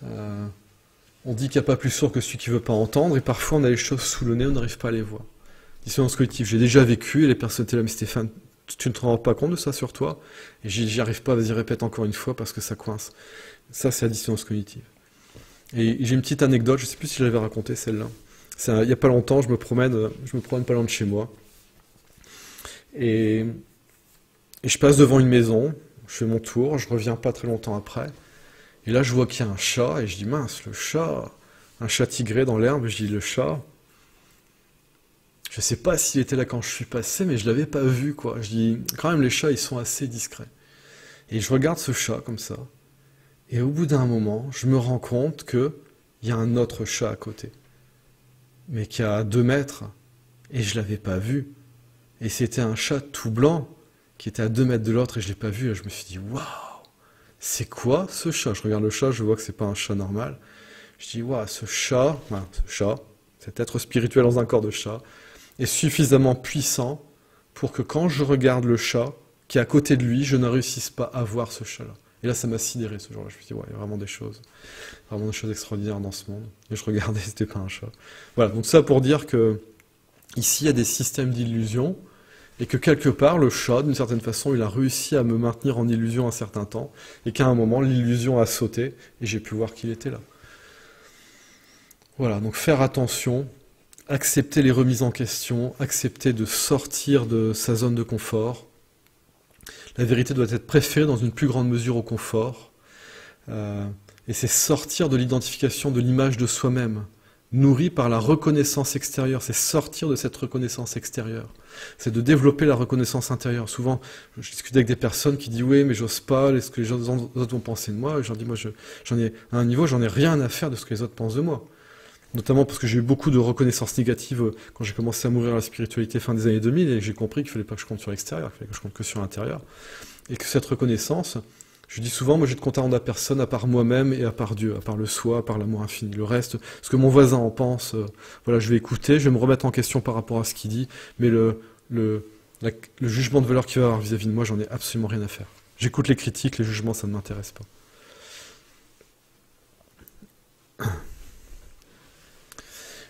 Speaker 1: On dit qu'il n'y a pas plus sourd que celui qui ne veut pas entendre, et parfois on a les choses sous le nez, on n'arrive pas à les voir. Dissonance cognitive, j'ai déjà vécu, et les personnes étaient là, mais Stéphane, tu ne te rends pas compte de ça sur toi? Et j'y arrive pas, vas-y répète encore une fois, parce que ça coince. Ça, c'est la dissonance cognitive. Et j'ai une petite anecdote, je sais plus si je l'avais racontée celle-là. Il n'y a pas longtemps, je me promène pas loin de chez moi. Et, et je passe devant une maison, je fais mon tour, je reviens pas très longtemps après. Et là, je vois qu'il y a un chat, et je dis, mince, le chat, un chat tigré dans l'herbe, je dis, le chat. Je sais pas s'il était là quand je suis passé, mais je l'avais pas vu, quoi. Je dis, quand même, les chats, ils sont assez discrets. Et je regarde ce chat comme ça, et au bout d'un moment, je me rends compte que il y a un autre chat à côté, mais qui a 2 mètres, et je l'avais pas vu. Et c'était un chat tout blanc, qui était à 2 mètres de l'autre, et je l'ai pas vu, et je me suis dit, waouh, c'est quoi ce chat? Je regarde le chat, je vois que c'est pas un chat normal. Je dis, waouh, cet être spirituel dans un corps de chat, est suffisamment puissant pour que quand je regarde le chat qui est à côté de lui, je ne réussisse pas à voir ce chat-là. Et là, ça m'a sidéré ce jour-là. Je me suis dit, ouais, il y a vraiment des choses extraordinaires dans ce monde. Et je regardais, c'était pas un chat. Voilà, donc ça pour dire que ici, il y a des systèmes d'illusion, et que quelque part, le chat, d'une certaine façon, il a réussi à me maintenir en illusion un certain temps, et qu'à un moment, l'illusion a sauté, et j'ai pu voir qu'il était là. Voilà, donc faire attention, accepter les remises en question, accepter de sortir de sa zone de confort. La vérité doit être préférée dans une plus grande mesure au confort. Et c'est sortir de l'identification de l'image de soi-même, nourri par la reconnaissance extérieure. C'est sortir de cette reconnaissance extérieure. C'est de développer la reconnaissance intérieure. Souvent, je discute avec des personnes qui disent « Oui, mais j'ose pas, est-ce que les autres vont penser de moi ?» Et je leur dis « Moi, à un niveau, j'en ai rien à faire de ce que les autres pensent de moi. » Notamment parce que j'ai eu beaucoup de reconnaissance négative quand j'ai commencé à m'ouvrir à la spiritualité fin des années 2000, et j'ai compris qu'il ne fallait pas que je compte sur l'extérieur, qu'il fallait que je compte que sur l'intérieur. Et que cette reconnaissance, je dis souvent, moi j'ai de compte à rendre à personne à part moi-même et à part Dieu, à part le soi, à part l'amour infini. Le reste, ce que mon voisin en pense, voilà, je vais écouter, je vais me remettre en question par rapport à ce qu'il dit, mais le jugement de valeur qu'il va avoir vis-à-vis de moi, j'en ai absolument rien à faire. J'écoute les critiques, les jugements, ça ne m'intéresse pas.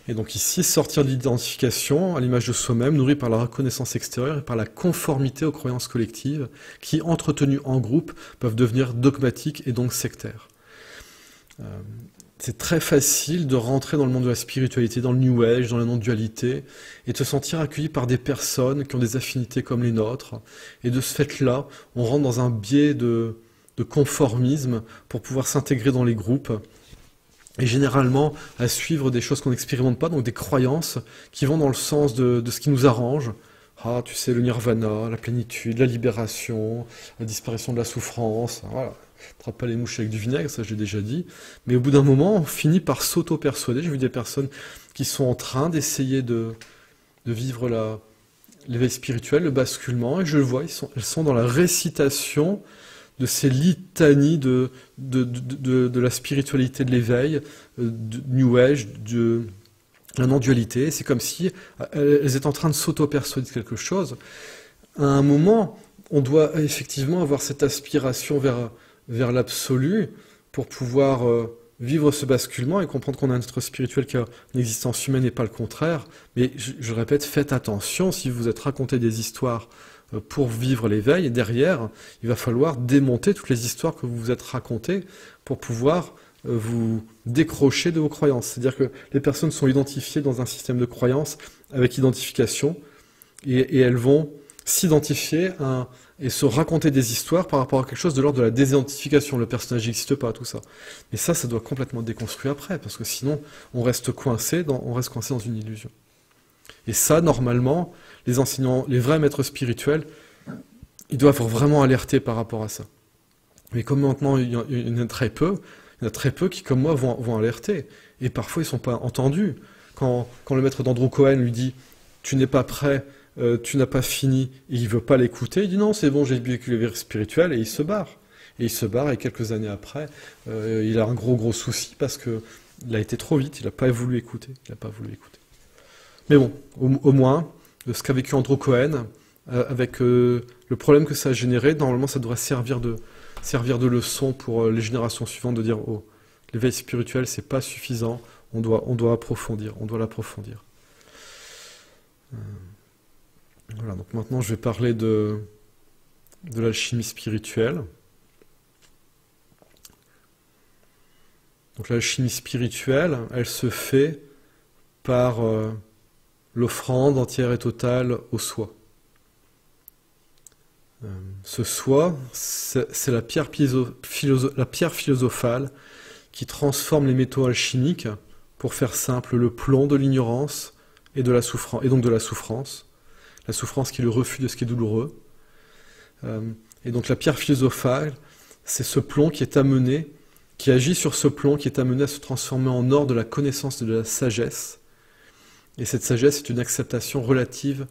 Speaker 1: Et donc ici, sortir de l'identification à l'image de soi-même, nourri par la reconnaissance extérieure et par la conformité aux croyances collectives, qui, entretenues en groupe, peuvent devenir dogmatiques et donc sectaires. C'est très facile de rentrer dans le monde de la spiritualité, dans le New Age, dans la non-dualité, et de se sentir accueilli par des personnes qui ont des affinités comme les nôtres. Et de ce fait-là, on rentre dans un biais de conformisme pour pouvoir s'intégrer dans les groupes, et généralement à suivre des choses qu'on n'expérimente pas, donc des croyances qui vont dans le sens de ce qui nous arrange. Ah, tu sais, le nirvana, la plénitude, la libération, la disparition de la souffrance, voilà. Attrape pas les mouches avec du vinaigre, ça j'ai déjà dit. Mais au bout d'un moment, on finit par s'auto-persuader. J'ai vu des personnes qui sont en train d'essayer de vivre l'éveil spirituel, le basculement, et je le vois, elles sont dans la récitation de ces litanies de la spiritualité de l'éveil, du New Age, de la non-dualité. C'est comme si elles étaient en train de s'auto-persuader de quelque chose. À un moment, on doit effectivement avoir cette aspiration vers l'absolu pour pouvoir vivre ce basculement et comprendre qu'on a un être spirituel qui a une existence humaine et pas le contraire. Mais je répète, faites attention, si vous êtes raconté des histoires pour vivre l'éveil, et derrière, il va falloir démonter toutes les histoires que vous vous êtes racontées pour pouvoir vous décrocher de vos croyances. C'est-à-dire que les personnes sont identifiées dans un système de croyances avec identification, et elles vont s'identifier et se raconter des histoires par rapport à quelque chose de l'ordre de la désidentification. Le personnage n'existe pas, tout ça. Mais ça doit complètement être déconstruit après, parce que sinon, on reste coincé dans une illusion. Et ça, normalement, les enseignants, les vrais maîtres spirituels, ils doivent vraiment alerter par rapport à ça. Mais comme maintenant, il y en a très peu, qui, comme moi, vont alerter. Et parfois, ils ne sont pas entendus. Quand le maître d'Andrew Cohen lui dit « tu n'es pas prêt, tu n'as pas fini », et il ne veut pas l'écouter, il dit « non, c'est bon, j'ai vécu l'éveil spirituel », et il se barre. Et quelques années après, il a un gros souci parce qu'il a été trop vite, il n'a pas voulu écouter. Mais bon, au moins, ce qu'a vécu Andrew Cohen, avec le problème que ça a généré, normalement ça devrait servir de leçon pour les générations suivantes, de dire « oh, l'éveil spirituel, c'est pas suffisant, on doit approfondir, on doit l'approfondir ». Voilà, donc maintenant je vais parler de l'alchimie spirituelle. Donc l'alchimie spirituelle, elle se fait par l'offrande entière et totale au soi. Ce soi, c'est la pierre philosophale qui transforme les métaux alchimiques, pour faire simple, le plomb de l'ignorance et donc de la souffrance qui est le refus de ce qui est douloureux. Et donc la pierre philosophale, c'est ce plomb qui agit sur ce plomb qui est amené à se transformer en or de la connaissance et de la sagesse. Et cette sagesse est une acceptation relative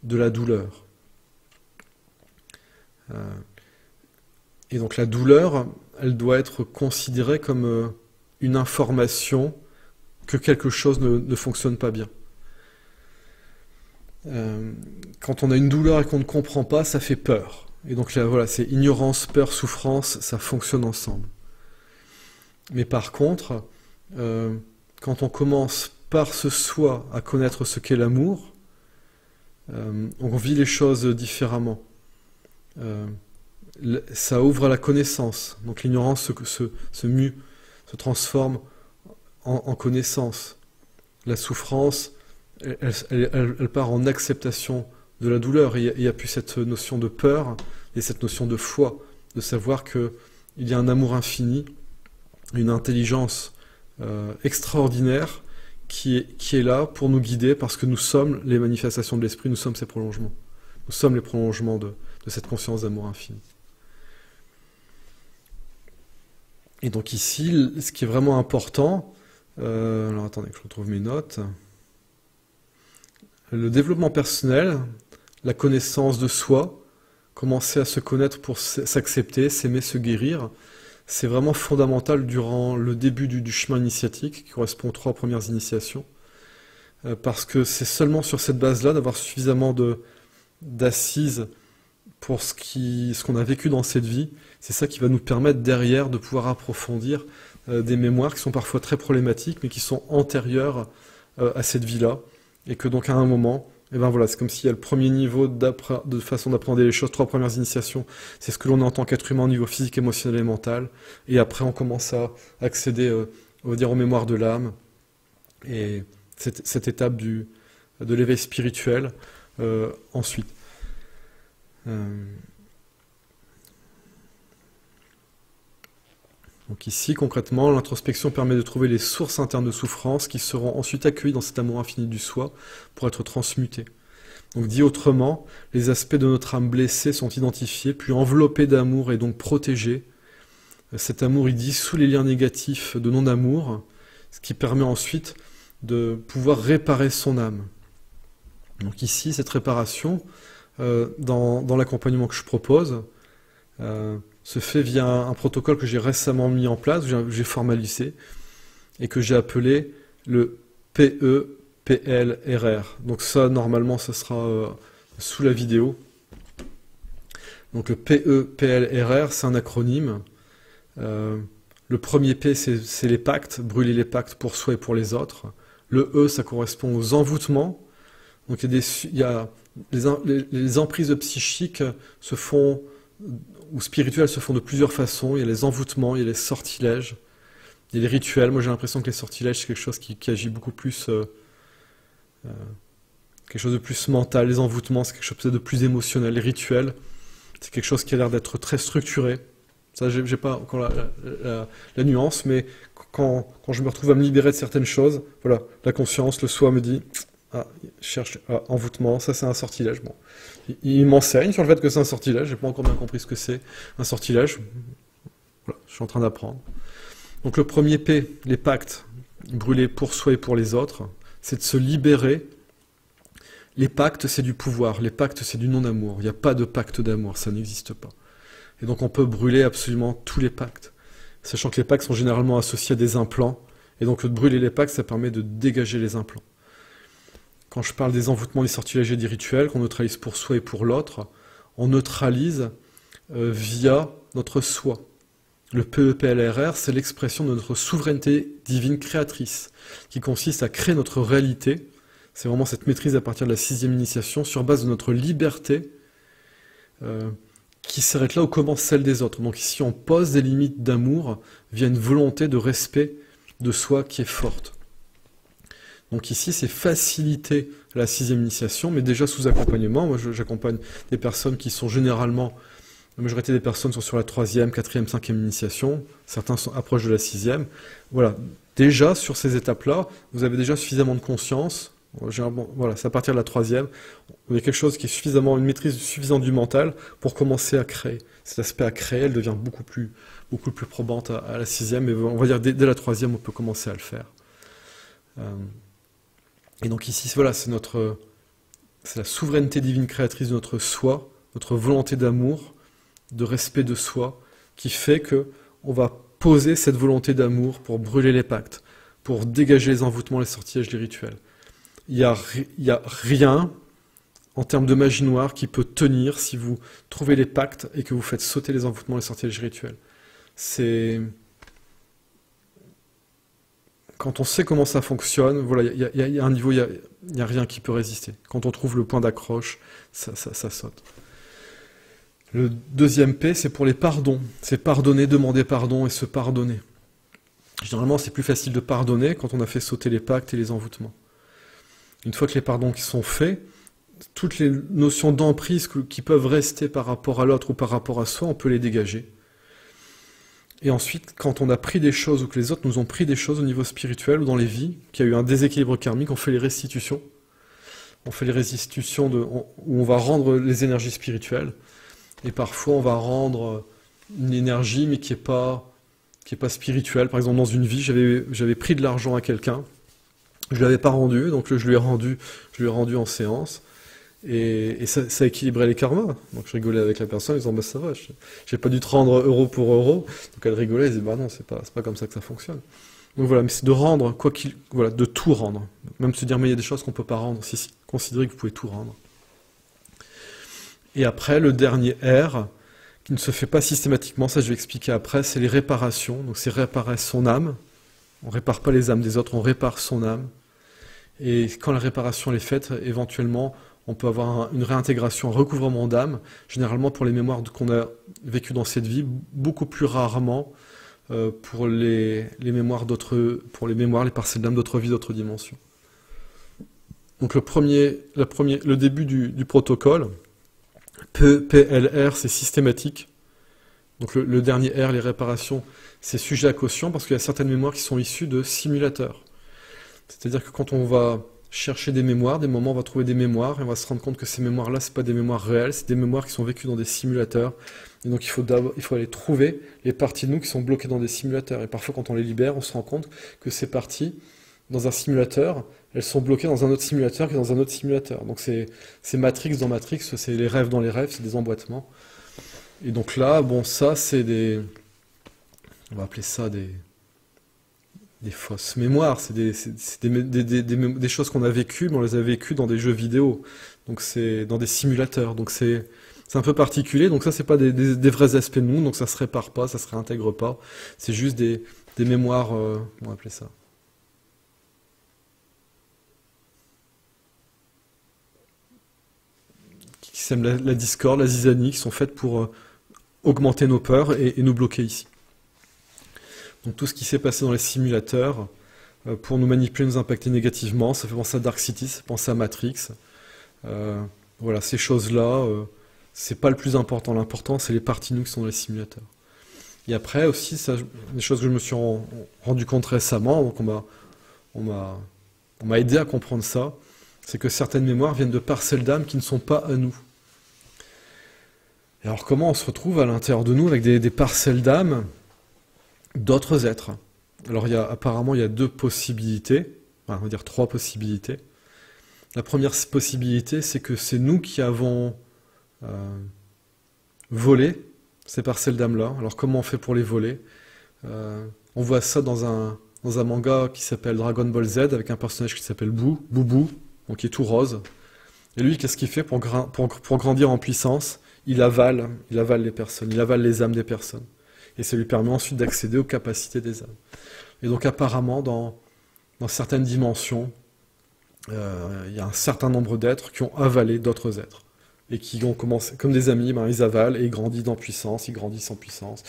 Speaker 1: de la douleur. Et donc la douleur, elle doit être considérée comme une information que quelque chose ne fonctionne pas bien. Quand on a une douleur et qu'on ne comprend pas, ça fait peur. Et donc là, voilà, c'est ignorance, peur, souffrance, ça fonctionne ensemble. Mais par contre, quand on commence par ce soi à connaître ce qu'est l'amour, on vit les choses différemment. Ça ouvre à la connaissance. Donc l'ignorance se mue, se transforme en connaissance. La souffrance, elle part en acceptation de la douleur. Il n'y a plus cette notion de peur et cette notion de foi, de savoir qu'il y a un amour infini, une intelligence extraordinaire qui est là pour nous guider, parce que nous sommes les manifestations de l'esprit, nous sommes ses prolongements. Nous sommes les prolongements de cette conscience d'amour infini. Et donc ici, ce qui est vraiment important, alors attendez que je retrouve mes notes, le développement personnel, la connaissance de soi, commencer à se connaître pour s'accepter, s'aimer, se guérir, c'est vraiment fondamental durant le début du chemin initiatique, qui correspond aux 3 premières initiations, parce que c'est seulement sur cette base-là, d'avoir suffisamment d'assises pour ce qu'on a vécu dans cette vie, c'est ça qui va nous permettre derrière de pouvoir approfondir des mémoires qui sont parfois très problématiques, mais qui sont antérieures à cette vie-là, et que donc à un moment, et ben voilà, c'est comme s'il y a le premier niveau de façon d'apprendre les choses, 3 premières initiations, c'est ce que l'on est en tant qu'être humain au niveau physique, émotionnel et mental, et après on commence à accéder, on va dire, aux mémoires de l'âme, et cette étape de l'éveil spirituel ensuite. Donc ici, concrètement, l'introspection permet de trouver les sources internes de souffrance qui seront ensuite accueillies dans cet amour infini du soi pour être transmutées. Donc dit autrement, les aspects de notre âme blessée sont identifiés, puis enveloppés d'amour et donc protégés. Cet amour, il dissout les liens négatifs de non-amour, ce qui permet ensuite de pouvoir réparer son âme. Donc ici, cette réparation, dans l'accompagnement que je propose, se fait via un protocole que j'ai récemment mis en place, que j'ai formalisé, et que j'ai appelé le PEPLRR. Donc ça, normalement, ça sera sous la vidéo. Donc le PEPLRR, c'est un acronyme. Le premier P, c'est les pactes, brûler les pactes pour soi et pour les autres. Le E, ça correspond aux envoûtements. Donc les emprises psychiques se font, ou spirituelles se font de plusieurs façons. Il y a les envoûtements, il y a les sortilèges, il y a les rituels. Moi j'ai l'impression que les sortilèges c'est quelque chose qui agit beaucoup plus, quelque chose de plus mental. Les envoûtements c'est quelque chose de plus émotionnel. Les rituels c'est quelque chose qui a l'air d'être très structuré. Ça j'ai pas encore la nuance, mais quand je me retrouve à me libérer de certaines choses, voilà, la conscience, le soi me dit... Ah, cherche envoûtement, ça c'est un sortilège. Bon. Il m'enseigne sur le fait que c'est un sortilège, j'ai pas encore bien compris ce que c'est un sortilège. Voilà, je suis en train d'apprendre. Donc le premier P, les pactes, brûler pour soi et pour les autres, c'est de se libérer. Les pactes c'est du pouvoir, les pactes c'est du non-amour. Il n'y a pas de pacte d'amour, ça n'existe pas. Et donc on peut brûler absolument tous les pactes, sachant que les pactes sont généralement associés à des implants, et donc de brûler les pactes ça permet de dégager les implants. Quand je parle des envoûtements, des sortilèges et des rituels, qu'on neutralise pour soi et pour l'autre, on neutralise via notre soi. Le PEPLRR, c'est l'expression de notre souveraineté divine créatrice, qui consiste à créer notre réalité. C'est vraiment cette maîtrise à partir de la 6e initiation, sur base de notre liberté, qui s'arrête là où commence celle des autres. Donc ici, on pose des limites d'amour via une volonté de respect de soi qui est forte. Donc ici, c'est faciliter la 6e initiation, mais déjà sous accompagnement. Moi, j'accompagne des personnes qui sont généralement, la majorité des personnes sont sur la 3e, 4e, 5e initiation. Certains approchent de la 6e. Voilà, déjà sur ces étapes-là, vous avez déjà suffisamment de conscience. Voilà, c'est à partir de la 3e. Il y a quelque chose qui est suffisamment, une maîtrise suffisante du mental pour commencer à créer. Cet aspect à créer, elle devient beaucoup plus probante à la 6e, mais on va dire dès la 3e, on peut commencer à le faire. Et donc ici, voilà, c'est la souveraineté divine créatrice de notre soi, notre volonté d'amour, de respect de soi, qui fait que on va poser cette volonté d'amour pour brûler les pactes, pour dégager les envoûtements, les sortilèges, les rituels. Il y a rien en termes de magie noire qui peut tenir si vous trouvez les pactes et que vous faites sauter les envoûtements, les sortilèges rituels. Quand on sait comment ça fonctionne, voilà, il y a un niveau, il n'y a rien qui peut résister. Quand on trouve le point d'accroche, ça saute. Le 2e P, c'est pour les pardons. C'est pardonner, demander pardon et se pardonner. Généralement, c'est plus facile de pardonner quand on a fait sauter les pactes et les envoûtements. Une fois que les pardons qui sont faits, toutes les notions d'emprise qui peuvent rester par rapport à l'autre ou par rapport à soi, on peut les dégager. Et ensuite, quand on a pris des choses ou que les autres nous ont pris des choses au niveau spirituel ou dans les vies, qu'il y a eu un déséquilibre karmique, on fait les restitutions. On fait les restitutions où on va rendre les énergies spirituelles. Et parfois, on va rendre une énergie, mais qui est pas spirituelle. Par exemple, dans une vie, j'avais pris de l'argent à quelqu'un. Je ne l'avais pas rendu, donc je lui ai rendu en séance. Et ça équilibrait les karmas. Donc je rigolais avec la personne en disant bah ça va, j'ai pas dû te rendre euro pour euro. Donc elle rigolait, elle disait bah non, c'est pas comme ça que ça fonctionne. Donc voilà, mais c'est de rendre, voilà, de tout rendre. Même se dire mais il y a des choses qu'on peut pas rendre, si considérez que vous pouvez tout rendre. Et après, le dernier R, qui ne se fait pas systématiquement, ça je vais expliquer après, c'est les réparations. Donc c'est réparer son âme. On répare pas les âmes des autres, on répare son âme. Et quand la réparation elle est faite, éventuellement, on peut avoir une réintégration, un recouvrement d'âme, généralement pour les mémoires qu'on a vécues dans cette vie, beaucoup plus rarement pour les mémoires les parcelles d'âme d'autres vies, d'autres dimensions. Donc le début du protocole, PLR, c'est systématique. Donc le dernier R, les réparations, c'est sujet à caution, parce qu'il y a certaines mémoires qui sont issues de simulateurs. C'est-à-dire que quand on va chercher des mémoires, des moments, on va trouver des mémoires, et on va se rendre compte que ces mémoires-là, c'est pas des mémoires réelles, c'est des mémoires qui sont vécues dans des simulateurs. Et donc il faut aller trouver les parties de nous qui sont bloquées dans des simulateurs. Et parfois, quand on les libère, on se rend compte que ces parties, dans un simulateur, elles sont bloquées dans un autre simulateur qui est dans un autre simulateur. Donc c'est Matrix dans Matrix, c'est les rêves dans les rêves, c'est des emboîtements. Et donc là, bon, ça, c'est on va appeler ça des fausses mémoires, c'est des choses qu'on a vécues, mais on les a vécues dans des jeux vidéo, donc c'est dans des simulateurs, donc c'est un peu particulier, donc ça c'est pas des vrais aspects de nous, donc ça se répare pas, ça se réintègre pas, c'est juste des mémoires, on va appeler ça. Qui sèment la discorde, la zizanie, qui sont faites pour augmenter nos peurs et nous bloquer ici. Donc tout ce qui s'est passé dans les simulateurs, pour nous manipuler, nous impacter négativement, ça fait penser à Dark City, ça fait penser à Matrix. Voilà, ces choses-là, c'est pas le plus important. L'important, c'est les parties de nous qui sont dans les simulateurs. Et après aussi, des choses que je me suis rendu compte récemment, donc on m'a aidé à comprendre ça, c'est que certaines mémoires viennent de parcelles d'âme qui ne sont pas à nous. Et alors comment on se retrouve à l'intérieur de nous avec des parcelles d'âme d'autres êtres? Alors apparemment il y a 2 possibilités, enfin, on va dire 3 possibilités. La première possibilité, c'est que c'est nous qui avons volé ces parcelles d'âme-là. Alors comment on fait pour les voler? On voit ça dans un manga qui s'appelle Dragon Ball Z, avec un personnage qui s'appelle Boubou, donc qui est tout rose. Et lui, qu'est-ce qu'il fait pour grandir en puissance? Il avale les personnes, il avale les âmes des personnes. Et ça lui permet ensuite d'accéder aux capacités des âmes. Et donc apparemment, dans certaines dimensions, il y a un certain nombre d'êtres qui ont avalé d'autres êtres. et qui ont commencé, comme des amis, ben, ils avalent et ils grandissent en puissance, ils grandissent en puissance.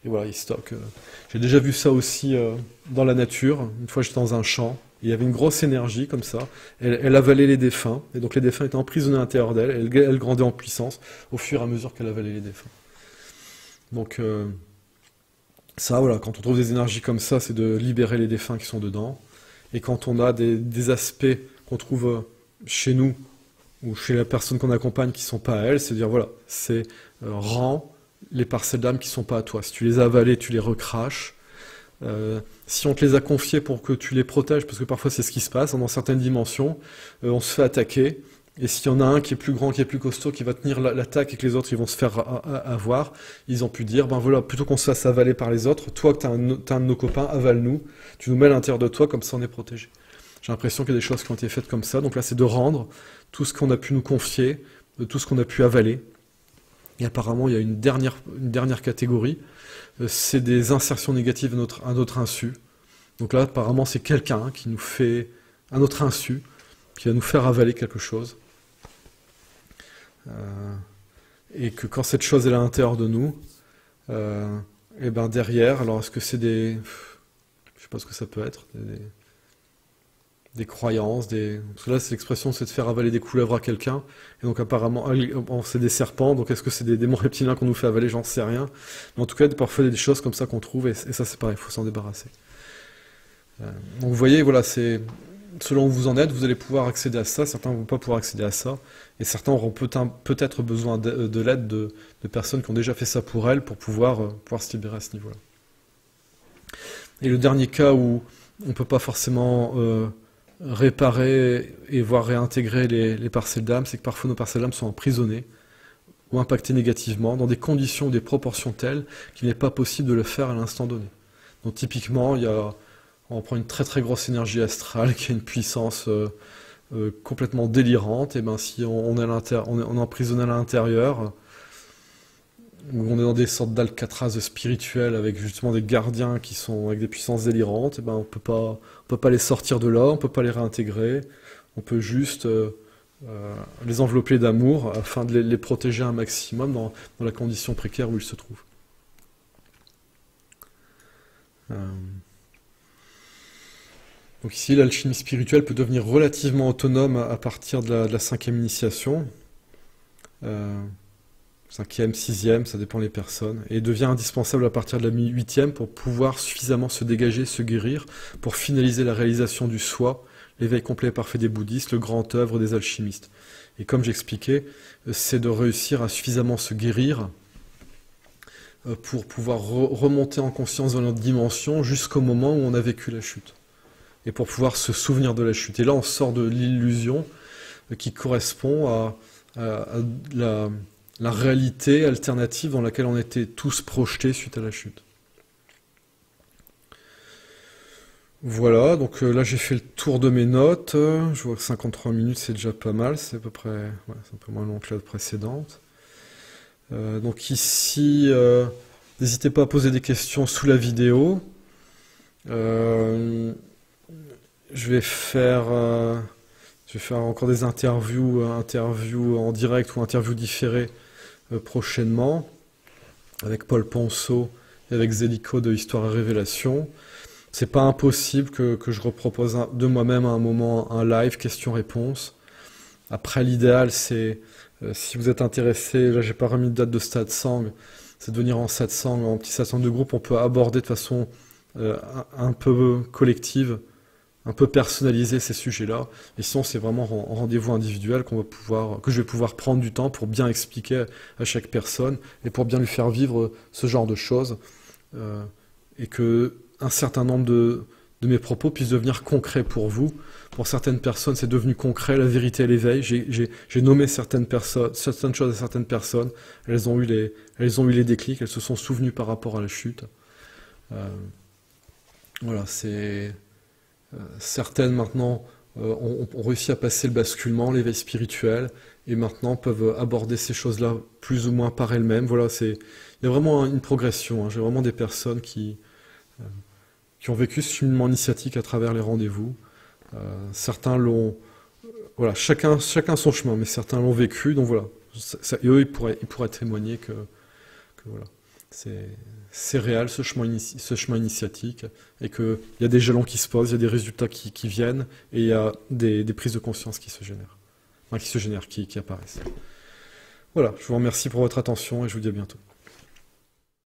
Speaker 1: Et voilà, ils stockent. J'ai déjà vu ça aussi dans la nature. Une fois, j'étais dans un champ. Il y avait une grosse énergie comme ça. Elle avalait les défunts. Et donc les défunts étaient emprisonnés à l'intérieur d'elle. Elle grandait en puissance au fur et à mesure qu'elle avalait les défunts. Donc ça, voilà, quand on trouve des énergies comme ça, c'est de libérer les défunts qui sont dedans. Et quand on a des aspects qu'on trouve chez nous ou chez la personne qu'on accompagne qui ne sont pas à elle, c'est dire, voilà, c'est rends les parcelles d'âme qui ne sont pas à toi. Si tu les as avalées, tu les recraches. Si on te les a confiées pour que tu les protèges, parce que parfois c'est ce qui se passe, dans certaines dimensions, on se fait attaquer, et s'il y en a un qui est plus grand, qui est plus costaud, qui va tenir l'attaque et que les autres ils vont se faire avoir, ils ont pu dire, ben voilà, plutôt qu'on se fasse avaler par les autres, toi que t'as un de nos copains, avale-nous, tu nous mets à l'intérieur de toi, comme ça on est protégé. J'ai l'impression qu'il y a des choses qui ont été faites comme ça, donc là c'est de rendre tout ce qu'on a pu nous confier, tout ce qu'on a pu avaler. Et apparemment il y a une dernière catégorie, c'est des insertions négatives à notre insu. Donc là, apparemment, c'est quelqu'un qui nous fait, à notre insu, qui va nous faire avaler quelque chose. Et que quand cette chose est à l'intérieur de nous, et ben derrière, alors est-ce que c'est des... Je sais pas ce que ça peut être, des croyances, parce que là, c'est l'expression, c'est de faire avaler des couleuvres à quelqu'un. Et donc apparemment, c'est des serpents, donc est-ce que c'est des démons reptiliens qu'on nous fait avaler? J'en sais rien. Mais en tout cas, parfois, il y a des choses comme ça qu'on trouve, et ça, c'est pareil, il faut s'en débarrasser. Donc vous voyez, voilà, c'est selon où vous en êtes, vous allez pouvoir accéder à ça, certains ne vont pas pouvoir accéder à ça, et certains auront peut-être besoin de l'aide de personnes qui ont déjà fait ça pour elles, pour pouvoir se libérer à ce niveau-là. Et le dernier cas où on ne peut pas forcément réparer et voire réintégrer les parcelles d'âme, c'est que parfois nos parcelles d'âme sont emprisonnées ou impactées négativement dans des conditions ou des proportions telles qu'il n'est pas possible de le faire à l'instant donné. Donc typiquement, on prend une très très grosse énergie astrale qui a une puissance complètement délirante, et ben si on est emprisonné à l'intérieur, où on est dans des sortes d'Alcatraz spirituels avec justement des gardiens qui sont avec des puissances délirantes, et ben on peut pas les sortir de là, on peut pas les réintégrer, on peut juste les envelopper d'amour afin de les protéger un maximum dans la condition précaire où ils se trouvent. Donc ici, l'alchimie spirituelle peut devenir relativement autonome à partir de la 5e initiation. 5e, 6e, ça dépend des personnes, et devient indispensable à partir de la 8e pour pouvoir suffisamment se dégager, se guérir, pour finaliser la réalisation du soi, l'éveil complet et parfait des bouddhistes, le grand œuvre des alchimistes. Et comme j'expliquais, c'est de réussir à suffisamment se guérir pour pouvoir remonter en conscience dans notre dimension jusqu'au moment où on a vécu la chute. Et pour pouvoir se souvenir de la chute. Et là, on sort de l'illusion qui correspond à la réalité alternative dans laquelle on était tous projetés suite à la chute. Voilà, donc là j'ai fait le tour de mes notes. Je vois que 53 minutes c'est déjà pas mal, c'est à peu près, ouais, c'est un peu moins long que la précédente. Donc ici, n'hésitez pas à poser des questions sous la vidéo. Je vais faire encore des interviews en direct ou interviews différées prochainement, avec Paul Ponceau et avec Zélico de Histoire et Révélation. C'est pas impossible que je repropose de moi-même à un moment un live questions-réponses. Après, l'idéal, c'est, si vous êtes intéressé, là j'ai pas remis de date de satsang, c'est de venir en satsang, en petit satsang de groupe, on peut aborder de façon un peu collective, un peu personnaliser ces sujets-là. Et sinon, c'est vraiment en rendez-vous individuel que je vais pouvoir prendre du temps pour bien expliquer à chaque personne et pour bien lui faire vivre ce genre de choses, et que un certain nombre de mes propos puissent devenir concrets pour vous. Pour certaines personnes, c'est devenu concret, la vérité et l'éveil. J'ai nommé certaines choses à certaines personnes. Elles ont eu les déclics, elles se sont souvenues par rapport à la chute. Voilà, c'est... certaines maintenant ont réussi à passer le basculement, l'éveil spirituel, et maintenant peuvent aborder ces choses-là plus ou moins par elles-mêmes. Voilà, il y a vraiment une progression. J'ai vraiment des personnes qui ont vécu ce cheminement initiatique à travers les rendez-vous. Certains l'ont... voilà, chacun son chemin, mais certains l'ont vécu, donc voilà. Et eux, ils pourraient témoigner que voilà, c'est réel ce chemin initiatique, et qu'il y a des jalons qui se posent, il y a des résultats qui viennent, et il y a des prises de conscience qui se génèrent, enfin, qui apparaissent. Voilà, je vous remercie pour votre attention et je vous dis à bientôt.